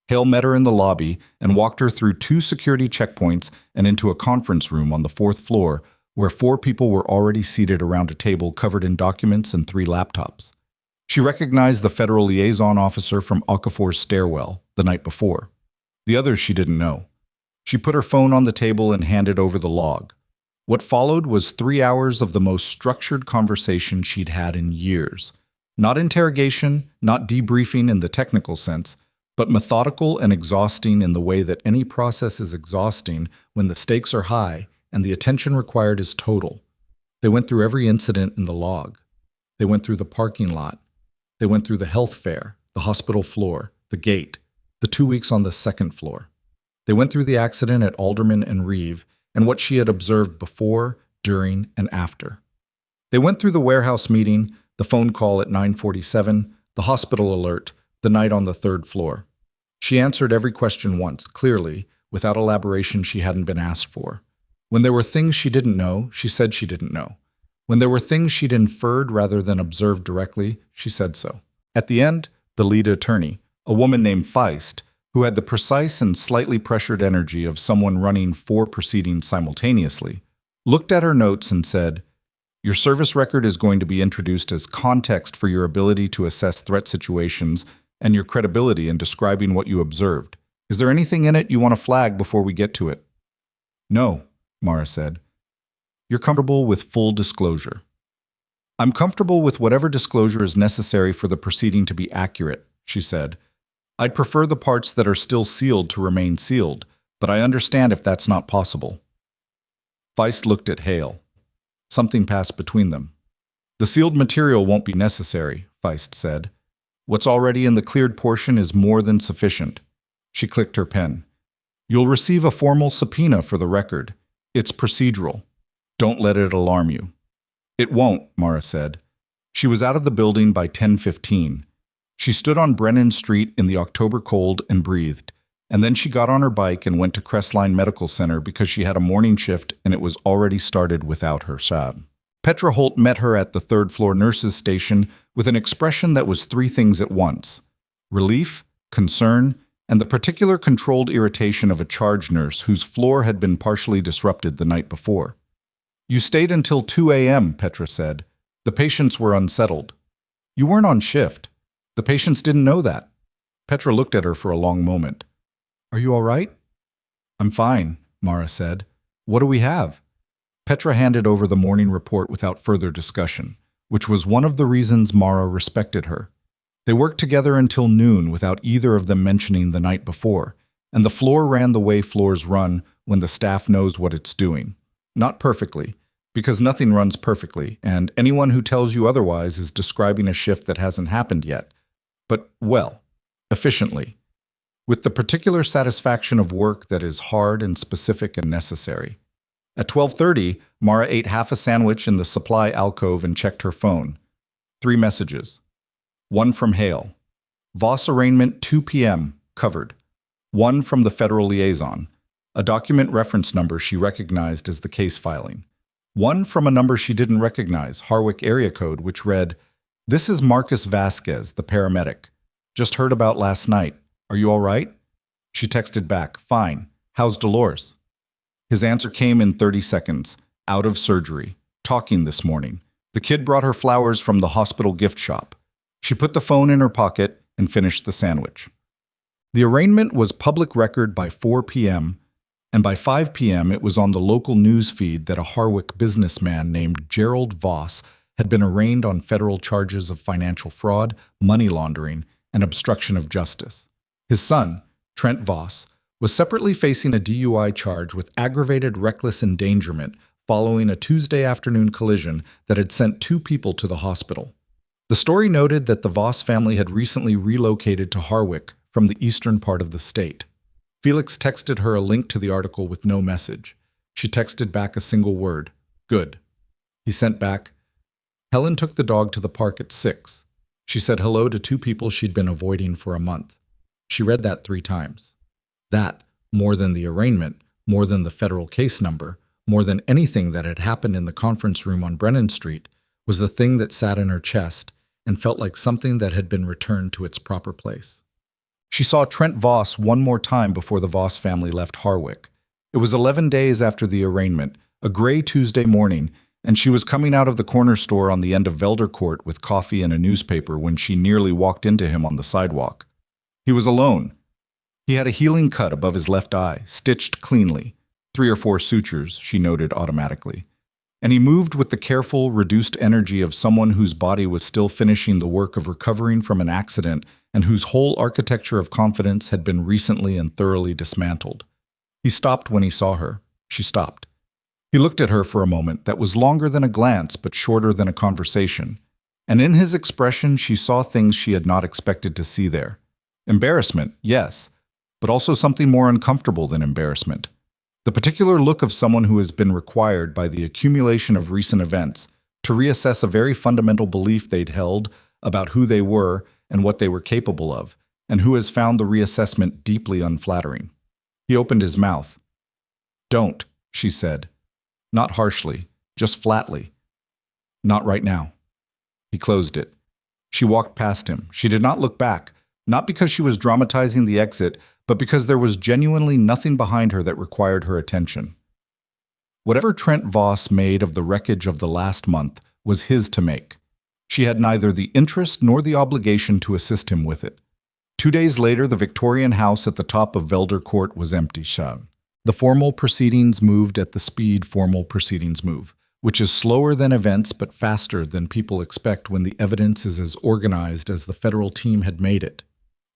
Hale met her in the lobby and walked her through 2 security checkpoints and into a conference room on the 4th floor where 4 people were already seated around a table covered in documents and 3 laptops. She recognized the federal liaison officer from Okafor's stairwell the night before. The others she didn't know. She put her phone on the table and handed over the log. What followed was 3 hours of the most structured conversation she'd had in years. Not interrogation, not debriefing in the technical sense, but methodical and exhausting in the way that any process is exhausting when the stakes are high and the attention required is total. They went through every incident in the log. They went through the parking lot. They went through the health fair, the hospital floor, the gate, the 2 weeks on the 2nd floor. They went through the accident at Alderman and Reeve and what she had observed before, during, and after. They went through the warehouse meeting, the phone call at 9:47, the hospital alert, the night on the 3rd floor. She answered every question once, clearly, without elaboration she hadn't been asked for. When there were things she didn't know, she said she didn't know. When there were things she'd inferred rather than observed directly, she said so. At the end, the lead attorney, a woman named Feist, who had the precise and slightly pressured energy of someone running 4 proceedings simultaneously, looked at her notes and said, "Your service record is going to be introduced as context for your ability to assess threat situations and your credibility in describing what you observed. Is there anything in it you want to flag before we get to it?" "No," Mara said. "You're comfortable with full disclosure." "I'm comfortable with whatever disclosure is necessary for the proceeding to be accurate," she said. "I'd prefer the parts that are still sealed to remain sealed, but I understand if that's not possible." Feist looked at Hale. Something passed between them. "The sealed material won't be necessary," Feist said. "What's already in the cleared portion is more than sufficient." She clicked her pen. "You'll receive a formal subpoena for the record. It's procedural. Don't let it alarm you." "It won't," Mara said. She was out of the building by 10:15. She stood on Brennan Street in the October cold and breathed, and then she got on her bike and went to Crestline Medical Center because she had a morning shift and it was already started without her son. Petra Holt met her at the 3rd floor nurses' station with an expression that was 3 things at once: relief, concern, and the particular controlled irritation of a charge nurse whose floor had been partially disrupted the night before. "You stayed until 2 a.m., Petra said. "The patients were unsettled." "You weren't on shift. The patients didn't know that." Petra looked at her for a long moment. "Are you all right?" "I'm fine," Mara said. "What do we have?" Petra handed over the morning report without further discussion, which was one of the reasons Mara respected her. They worked together until noon without either of them mentioning the night before, and the floor ran the way floors run when the staff knows what it's doing. Not perfectly, because nothing runs perfectly, and anyone who tells you otherwise is describing a shift that hasn't happened yet. But, well, efficiently, with the particular satisfaction of work that is hard and specific and necessary. At 12:30, Mara ate half a sandwich in the supply alcove and checked her phone. 3 messages. 1 from Hale. Voss arraignment 2 p.m. covered. 1 from the federal liaison, a document reference number she recognized as the case filing. 1 from a number she didn't recognize, Harwick area code, which read, "This is Marcus Vasquez, the paramedic. Just heard about last night. Are you all right?" She texted back, "Fine. How's Dolores?" His answer came in 30 seconds. "Out of surgery. Talking this morning. The kid brought her flowers from the hospital gift shop." She put the phone in her pocket and finished the sandwich. The arraignment was public record by 4 p.m., and by 5 p.m. it was on the local news feed that a Harwick businessman named Gerald Voss had been arraigned on federal charges of financial fraud, money laundering, and obstruction of justice. His son, Trent Voss, was separately facing a DUI charge with aggravated reckless endangerment following a Tuesday afternoon collision that had sent 2 people to the hospital. The story noted that the Voss family had recently relocated to Harwick from the eastern part of the state. Felix texted her a link to the article with no message. She texted back a single word, "Good." He sent back, "Helen took the dog to the park at 6. She said hello to 2 people she'd been avoiding for a month." She read that 3 times. That, more than the arraignment, more than the federal case number, more than anything that had happened in the conference room on Brennan Street, was the thing that sat in her chest and felt like something that had been returned to its proper place. She saw Trent Voss one more time before the Voss family left Harwick. It was 11 days after the arraignment, a gray Tuesday morning, and she was coming out of the corner store on the end of Velder Court with coffee and a newspaper when she nearly walked into him on the sidewalk. He was alone. He had a healing cut above his left eye, stitched cleanly, 3 or 4 sutures, she noted automatically. And he moved with the careful, reduced energy of someone whose body was still finishing the work of recovering from an accident and whose whole architecture of confidence had been recently and thoroughly dismantled. He stopped when he saw her. She stopped. He looked at her for a moment that was longer than a glance but shorter than a conversation. And in his expression she saw things she had not expected to see there. Embarrassment, yes, but also something more uncomfortable than embarrassment. The particular look of someone who has been required by the accumulation of recent events to reassess a very fundamental belief they'd held about who they were and what they were capable of, and who has found the reassessment deeply unflattering. He opened his mouth. "Don't," she said. Not harshly, just flatly. "Not right now." He closed it. She walked past him. She did not look back, not because she was dramatizing the exit, but because there was genuinely nothing behind her that required her attention. Whatever Trent Voss made of the wreckage of the last month was his to make. She had neither the interest nor the obligation to assist him with it. 2 days later, the Victorian house at the top of Velder Court was empty. The formal proceedings moved at the speed formal proceedings move, which is slower than events but faster than people expect when the evidence is as organized as the federal team had made it.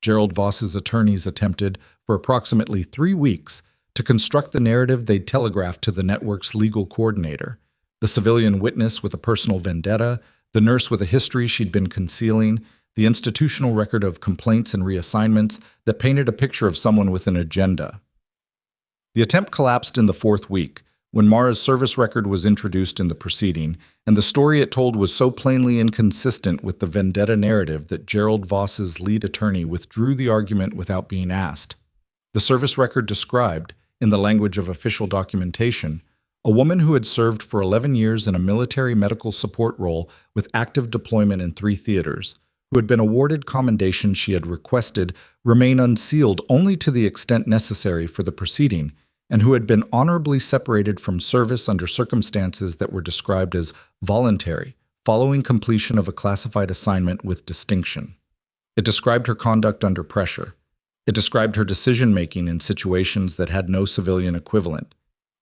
Gerald Voss's attorneys attempted, for approximately 3 weeks, to construct the narrative they'd telegraphed to the network's legal coordinator, the civilian witness with a personal vendetta, the nurse with a history she'd been concealing, the institutional record of complaints and reassignments that painted a picture of someone with an agenda. The attempt collapsed in the 4th week, when Mara's service record was introduced in the proceeding, and the story it told was so plainly inconsistent with the vendetta narrative that Gerald Voss's lead attorney withdrew the argument without being asked. The service record described, in the language of official documentation, a woman who had served for 11 years in a military medical support role with active deployment in 3 theaters, who had been awarded commendations she had requested remain unsealed only to the extent necessary for the proceeding, and who had been honorably separated from service under circumstances that were described as voluntary, following completion of a classified assignment with distinction. It described her conduct under pressure. It described her decision-making in situations that had no civilian equivalent.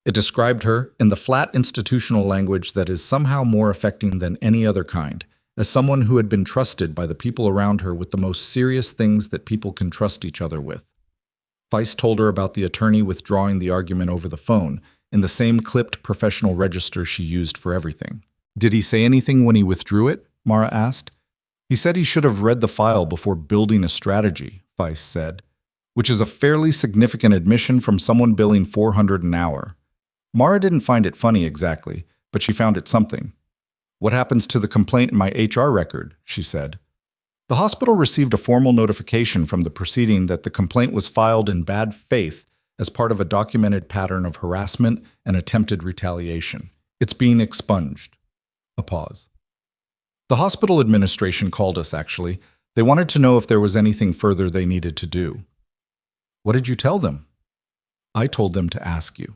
It described her, in the flat institutional language that is somehow more affecting than any other kind, as someone who had been trusted by the people around her with the most serious things that people can trust each other with. Weiss told her about the attorney withdrawing the argument over the phone, in the same clipped professional register she used for everything. "Did he say anything when he withdrew it?" Mara asked. "He said he should have read the file before building a strategy," Weiss said, which is a fairly significant admission from someone billing $400 an hour. Mara didn't find it funny exactly, but she found it something. "What happens to the complaint in my HR record?" she said. The hospital received a formal notification from the proceeding that the complaint was filed in bad faith as part of a documented pattern of harassment and attempted retaliation. "It's being expunged." A pause. "The hospital administration called us, actually. They wanted to know if there was anything further they needed to do." "What did you tell them?" "I told them to ask you."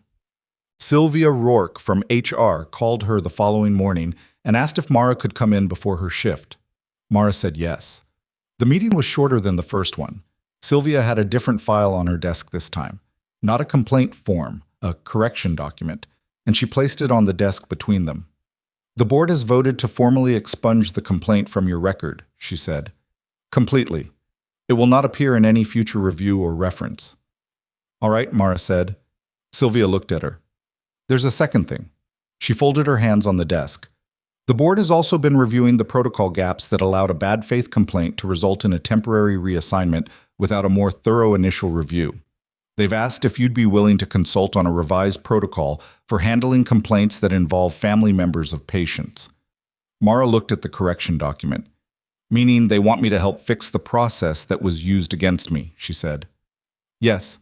Sylvia Rourke from HR called her the following morning and asked if Mara could come in before her shift. Mara said yes. The meeting was shorter than the first one. Sylvia had a different file on her desk this time. Not a complaint form, a correction document, and she placed it on the desk between them. "The board has voted to formally expunge the complaint from your record," she said. "Completely. It will not appear in any future review or reference." "All right," Mara said. Sylvia looked at her. "There's a second thing." She folded her hands on the desk. "The board has also been reviewing the protocol gaps that allowed a bad faith complaint to result in a temporary reassignment without a more thorough initial review. They've asked if you'd be willing to consult on a revised protocol for handling complaints that involve family members of patients." Mara looked at the correction document. "Meaning they want me to help fix the process that was used against me," she said. "Yes."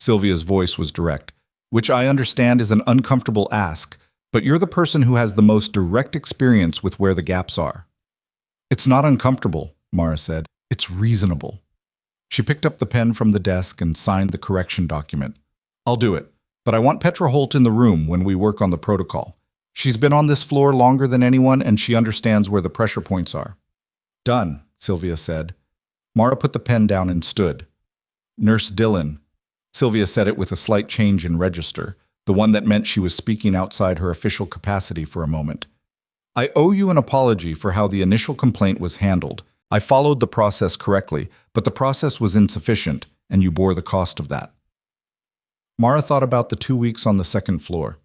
Sylvia's voice was direct. which I understand is an uncomfortable ask, but you're the person who has the most direct experience with where the gaps are. It's not uncomfortable, Mara said. It's reasonable. She picked up the pen from the desk and signed the correction document. I'll do it, but I want Petra Holt in the room when we work on the protocol. She's been on this floor longer than anyone, and she understands where the pressure points are. Done, Sylvia said. Mara put the pen down and stood. Nurse Dillon. Sylvia said it with a slight change in register, the one that meant she was speaking outside her official capacity for a moment. I owe you an apology for how the initial complaint was handled. I followed the process correctly, but the process was insufficient, and you bore the cost of that. Mara thought about the 2 weeks on the second floor,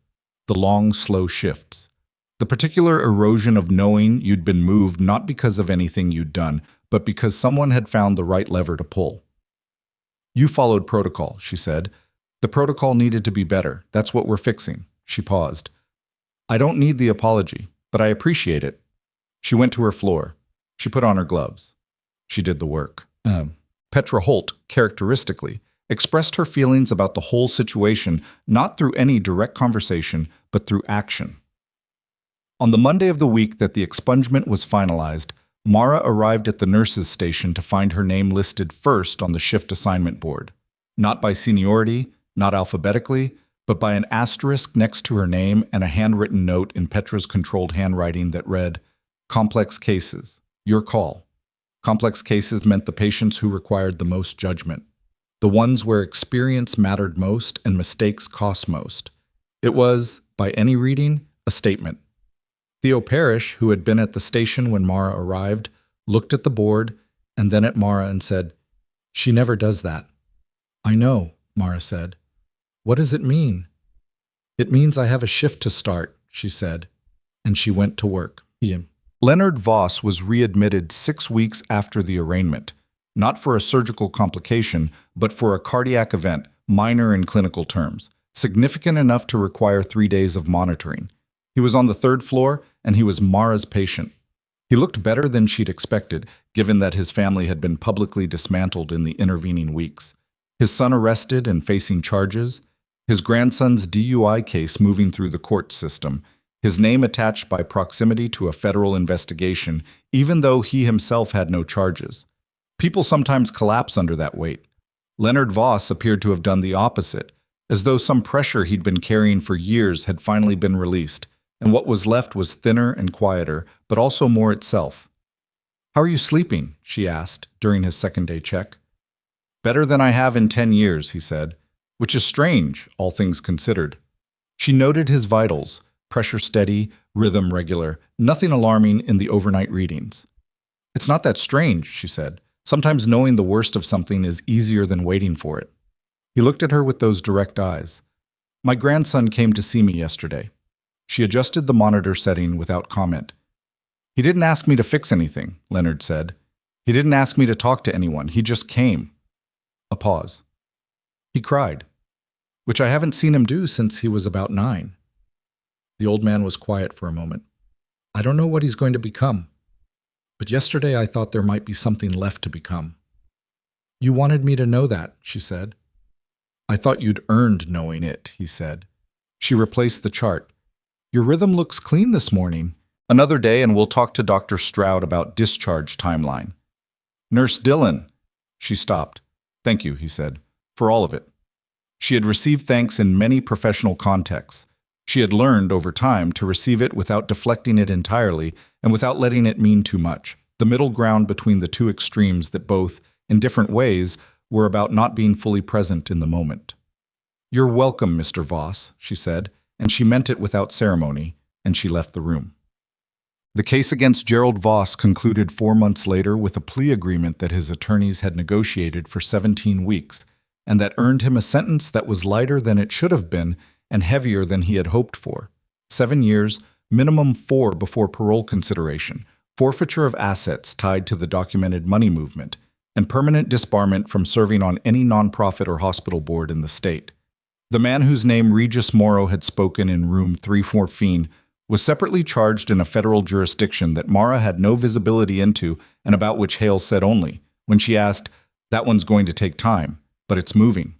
the long, slow shifts, the particular erosion of knowing you'd been moved not because of anything you'd done, but because someone had found the right lever to pull. You followed protocol, she said. The protocol needed to be better. That's what we're fixing. She paused. I don't need the apology, but I appreciate it. She went to her floor. She put on her gloves. She did the work. Petra Holt, characteristically, expressed her feelings about the whole situation not through any direct conversation, but through action. On the Monday of the week that the expungement was finalized, Mara arrived at the nurses' station to find her name listed first on the shift assignment board. Not by seniority, not alphabetically, but by an asterisk next to her name and a handwritten note in Petra's controlled handwriting that read, Complex cases. Your call. Complex cases meant the patients who required the most judgment, the ones where experience mattered most and mistakes cost most. It was, by any reading, a statement. Theo Parrish, who had been at the station when Mara arrived, looked at the board and then at Mara and said, She never does that. I know, Mara said. What does it mean? It means I have a shift to start, she said, and she went to work. Leonard Voss was readmitted 6 weeks after the arraignment, not for a surgical complication, but for a cardiac event, minor in clinical terms, significant enough to require 3 days of monitoring. He was on the 3rd floor, and he was Mara's patient. He looked better than she'd expected, given that his family had been publicly dismantled in the intervening weeks. His son arrested and facing charges, his grandson's DUI case moving through the court system, his name attached by proximity to a federal investigation, even though he himself had no charges. People sometimes collapse under that weight. Leonard Voss appeared to have done the opposite, as though some pressure he'd been carrying for years had finally been released, and what was left was thinner and quieter, but also more itself. How are you sleeping? She asked, during his second-day check. Better than I have in 10 years, he said, which is strange, all things considered. She noted his vitals, pressure steady, rhythm regular, nothing alarming in the overnight readings. It's not that strange, she said. Sometimes knowing the worst of something is easier than waiting for it. He looked at her with those direct eyes. My grandson came to see me yesterday. She adjusted the monitor setting without comment. He didn't ask me to fix anything, Leonard said. He didn't ask me to talk to anyone. He just came. A pause. He cried, which I haven't seen him do since he was about 9. The old man was quiet for a moment. I don't know what he's going to become, but yesterday I thought there might be something left to become. You wanted me to know that, she said. I thought you'd earned knowing it, he said. She replaced the chart. Your rhythm looks clean this morning. Another day and we'll talk to Dr. Stroud about discharge timeline. Nurse Dillon. She stopped. Thank you, he said, for all of it. She had received thanks in many professional contexts. She had learned, over time, to receive it without deflecting it entirely and without letting it mean too much, the middle ground between the two extremes that both, in different ways, were about not being fully present in the moment. You're welcome, Mr. Voss, she said, and she meant it without ceremony, and she left the room. The case against Gerald Voss concluded 4 months later with a plea agreement that his attorneys had negotiated for 17 weeks, and that earned him a sentence that was lighter than it should have been and heavier than he had hoped for. 7 years, minimum 4 before parole consideration, forfeiture of assets tied to the documented money movement, and permanent disbarment from serving on any nonprofit or hospital board in the state. The man whose name Regis Morrow had spoken in room 314 was separately charged in a federal jurisdiction that Mara had no visibility into and about which Hale said only, when she asked, "That one's going to take time, but it's moving."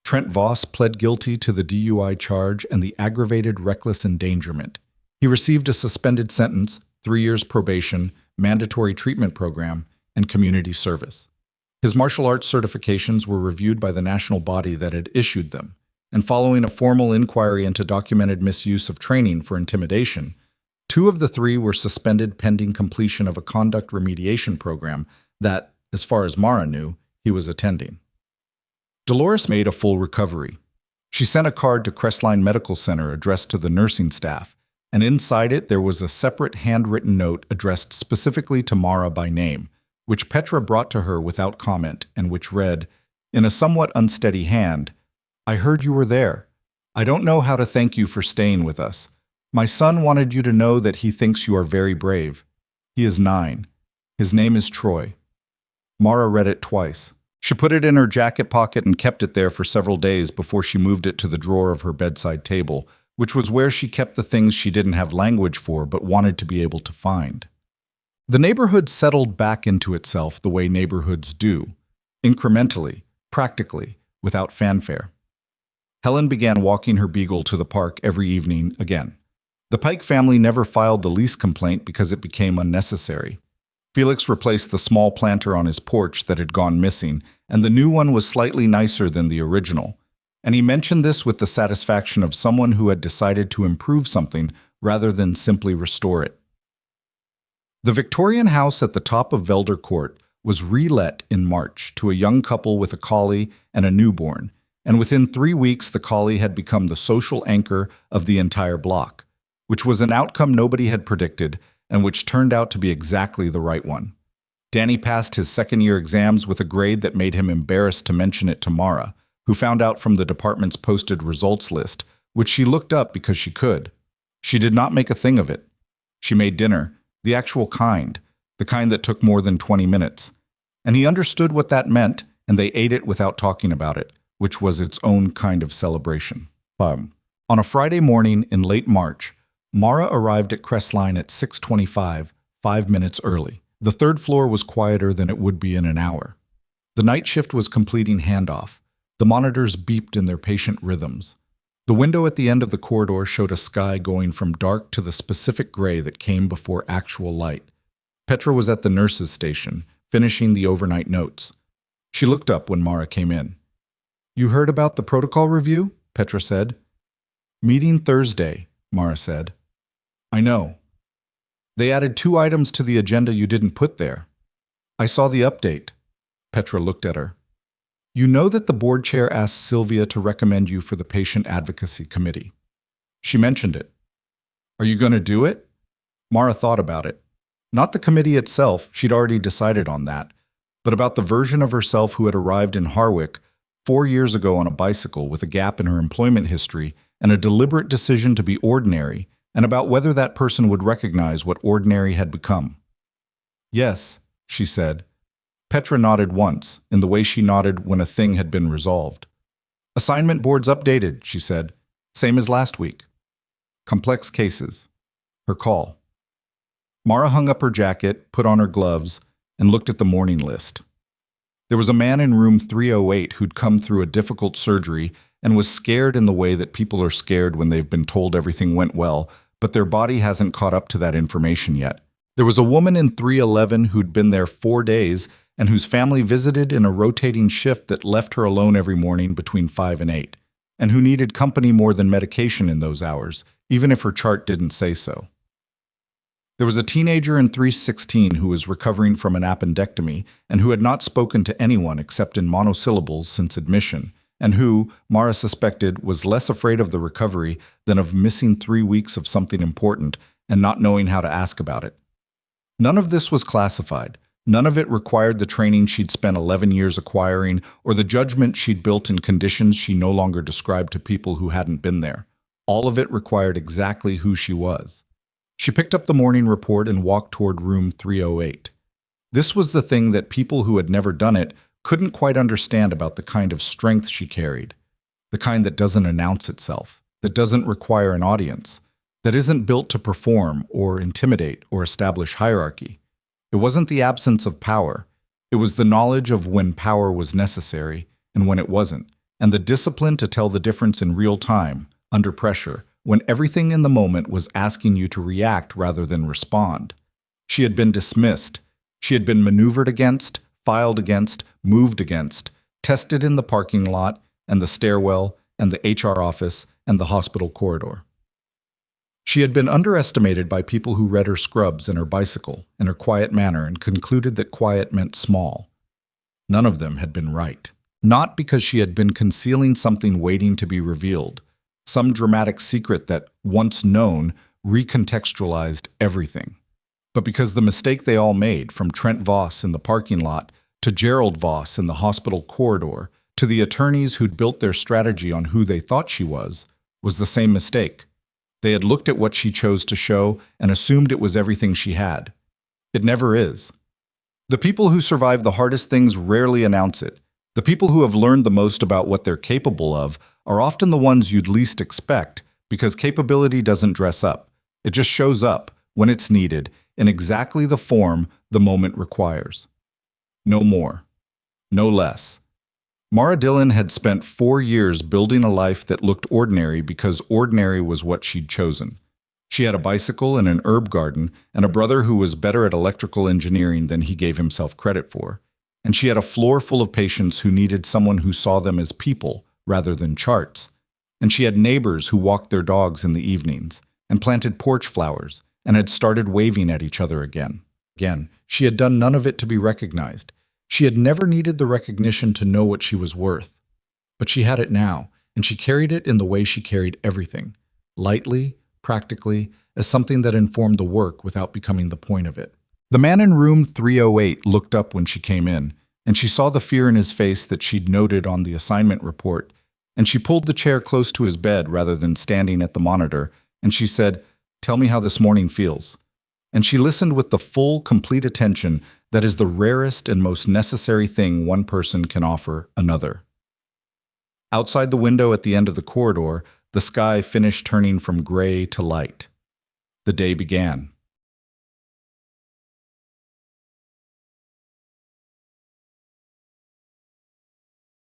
Trent Voss pled guilty to the DUI charge and the aggravated reckless endangerment. He received a suspended sentence, 3 years probation, mandatory treatment program, and community service. His martial arts certifications were reviewed by the national body that had issued them, and following a formal inquiry into documented misuse of training for intimidation, 2 of the 3 were suspended pending completion of a conduct remediation program that, as far as Mara knew, he was attending. Dolores made a full recovery. She sent a card to Crestline Medical Center addressed to the nursing staff, and inside it there was a separate handwritten note addressed specifically to Mara by name, which Petra brought to her without comment and which read, in a somewhat unsteady hand, "I heard you were there. I don't know how to thank you for staying with us. My son wanted you to know that he thinks you are very brave. He is 9. His name is Troy." Mara read it twice. She put it in her jacket pocket and kept it there for several days before she moved it to the drawer of her bedside table, which was where she kept the things she didn't have language for but wanted to be able to find. The neighborhood settled back into itself the way neighborhoods do, incrementally, practically, without fanfare. Helen began walking her beagle to the park every evening again. The Pike family never filed the lease complaint because it became unnecessary. Felix replaced the small planter on his porch that had gone missing, and the new one was slightly nicer than the original. And he mentioned this with the satisfaction of someone who had decided to improve something rather than simply restore it. The Victorian house at the top of Velder Court was re-let in March to a young couple with a collie and a newborn, and within 3 weeks the collie had become the social anchor of the entire block, which was an outcome nobody had predicted and which turned out to be exactly the right one. Danny passed his second-year exams with a grade that made him embarrassed to mention it to Mara, who found out from the department's posted results list, which she looked up because she could. She did not make a thing of it. She made dinner, the actual kind, the kind that took more than 20 minutes. And he understood what that meant, and they ate it without talking about it, which was its own kind of celebration. On a Friday morning in late March, Mara arrived at Crestline at 6:25, 5 minutes early. The third floor was quieter than it would be in an hour. The night shift was completing handoff. The monitors beeped in their patient rhythms. The window at the end of the corridor showed a sky going from dark to the specific gray that came before actual light. Petra was at the nurse's station, finishing the overnight notes. She looked up when Mara came in. "You heard about the protocol review?" Petra said. "Meeting Thursday," Mara said. "I know. They added 2 items to the agenda you didn't put there. I saw the update." Petra looked at her. "You know that the board chair asked Sylvia to recommend you for the patient advocacy committee. She mentioned it. Are you going to do it?" Mara thought about it. Not the committee itself, she'd already decided on that, but about the version of herself who had arrived in Harwick 4 years ago on a bicycle with a gap in her employment history and a deliberate decision to be ordinary, and about whether that person would recognize what ordinary had become. "Yes," she said. Petra nodded once, in the way she nodded when a thing had been resolved. "Assignment boards updated," she said. "Same as last week. Complex cases." Her call. Mara hung up her jacket, put on her gloves, and looked at the morning list. There was a man in room 308 who'd come through a difficult surgery and was scared in the way that people are scared when they've been told everything went well, but their body hasn't caught up to that information yet. There was a woman in 311 who'd been there 4 days and whose family visited in a rotating shift that left her alone every morning between 5 and 8, and who needed company more than medication in those hours, even if her chart didn't say so. There was a teenager in 316 who was recovering from an appendectomy and who had not spoken to anyone except in monosyllables since admission, and who, Mara suspected, was less afraid of the recovery than of missing 3 weeks of something important and not knowing how to ask about it. None of this was classified. None of it required the training she'd spent 11 years acquiring or the judgment she'd built in conditions she no longer described to people who hadn't been there. All of it required exactly who she was. She picked up the morning report and walked toward room 308. This was the thing that people who had never done it couldn't quite understand about the kind of strength she carried, the kind that doesn't announce itself, that doesn't require an audience, that isn't built to perform or intimidate or establish hierarchy. It wasn't the absence of power. It was the knowledge of when power was necessary and when it wasn't, and the discipline to tell the difference in real time, under pressure, when everything in the moment was asking you to react rather than respond. She had been dismissed. She had been maneuvered against, filed against, moved against, tested in the parking lot and the stairwell and the HR office and the hospital corridor. She had been underestimated by people who read her scrubs and her bicycle and her quiet manner and concluded that quiet meant small. None of them had been right. Not because she had been concealing something waiting to be revealed, some dramatic secret that, once known, recontextualized everything, but because the mistake they all made, from Trent Voss in the parking lot to Gerald Voss in the hospital corridor to the attorneys who'd built their strategy on who they thought she was the same mistake. They had looked at what she chose to show and assumed it was everything she had. It never is. The people who survive the hardest things rarely announce it. The people who have learned the most about what they're capable of are often the ones you'd least expect, because capability doesn't dress up. It just shows up, when it's needed, in exactly the form the moment requires. No more. No less. Mara Dillon had spent 4 years building a life that looked ordinary because ordinary was what she'd chosen. She had a bicycle and an herb garden and a brother who was better at electrical engineering than he gave himself credit for. And she had a floor full of patients who needed someone who saw them as people rather than charts. And she had neighbors who walked their dogs in the evenings and planted porch flowers and had started waving at each other again. She had done none of it to be recognized. She had never needed the recognition to know what she was worth. But she had it now, and she carried it in the way she carried everything, lightly, practically, as something that informed the work without becoming the point of it. The man in room 308 looked up when she came in, and she saw the fear in his face that she'd noted on the assignment report, and she pulled the chair close to his bed rather than standing at the monitor, and she said, "Tell me how this morning feels." And she listened with the full, complete attention that is the rarest and most necessary thing one person can offer another. Outside the window at the end of the corridor, the sky finished turning from gray to light. The day began.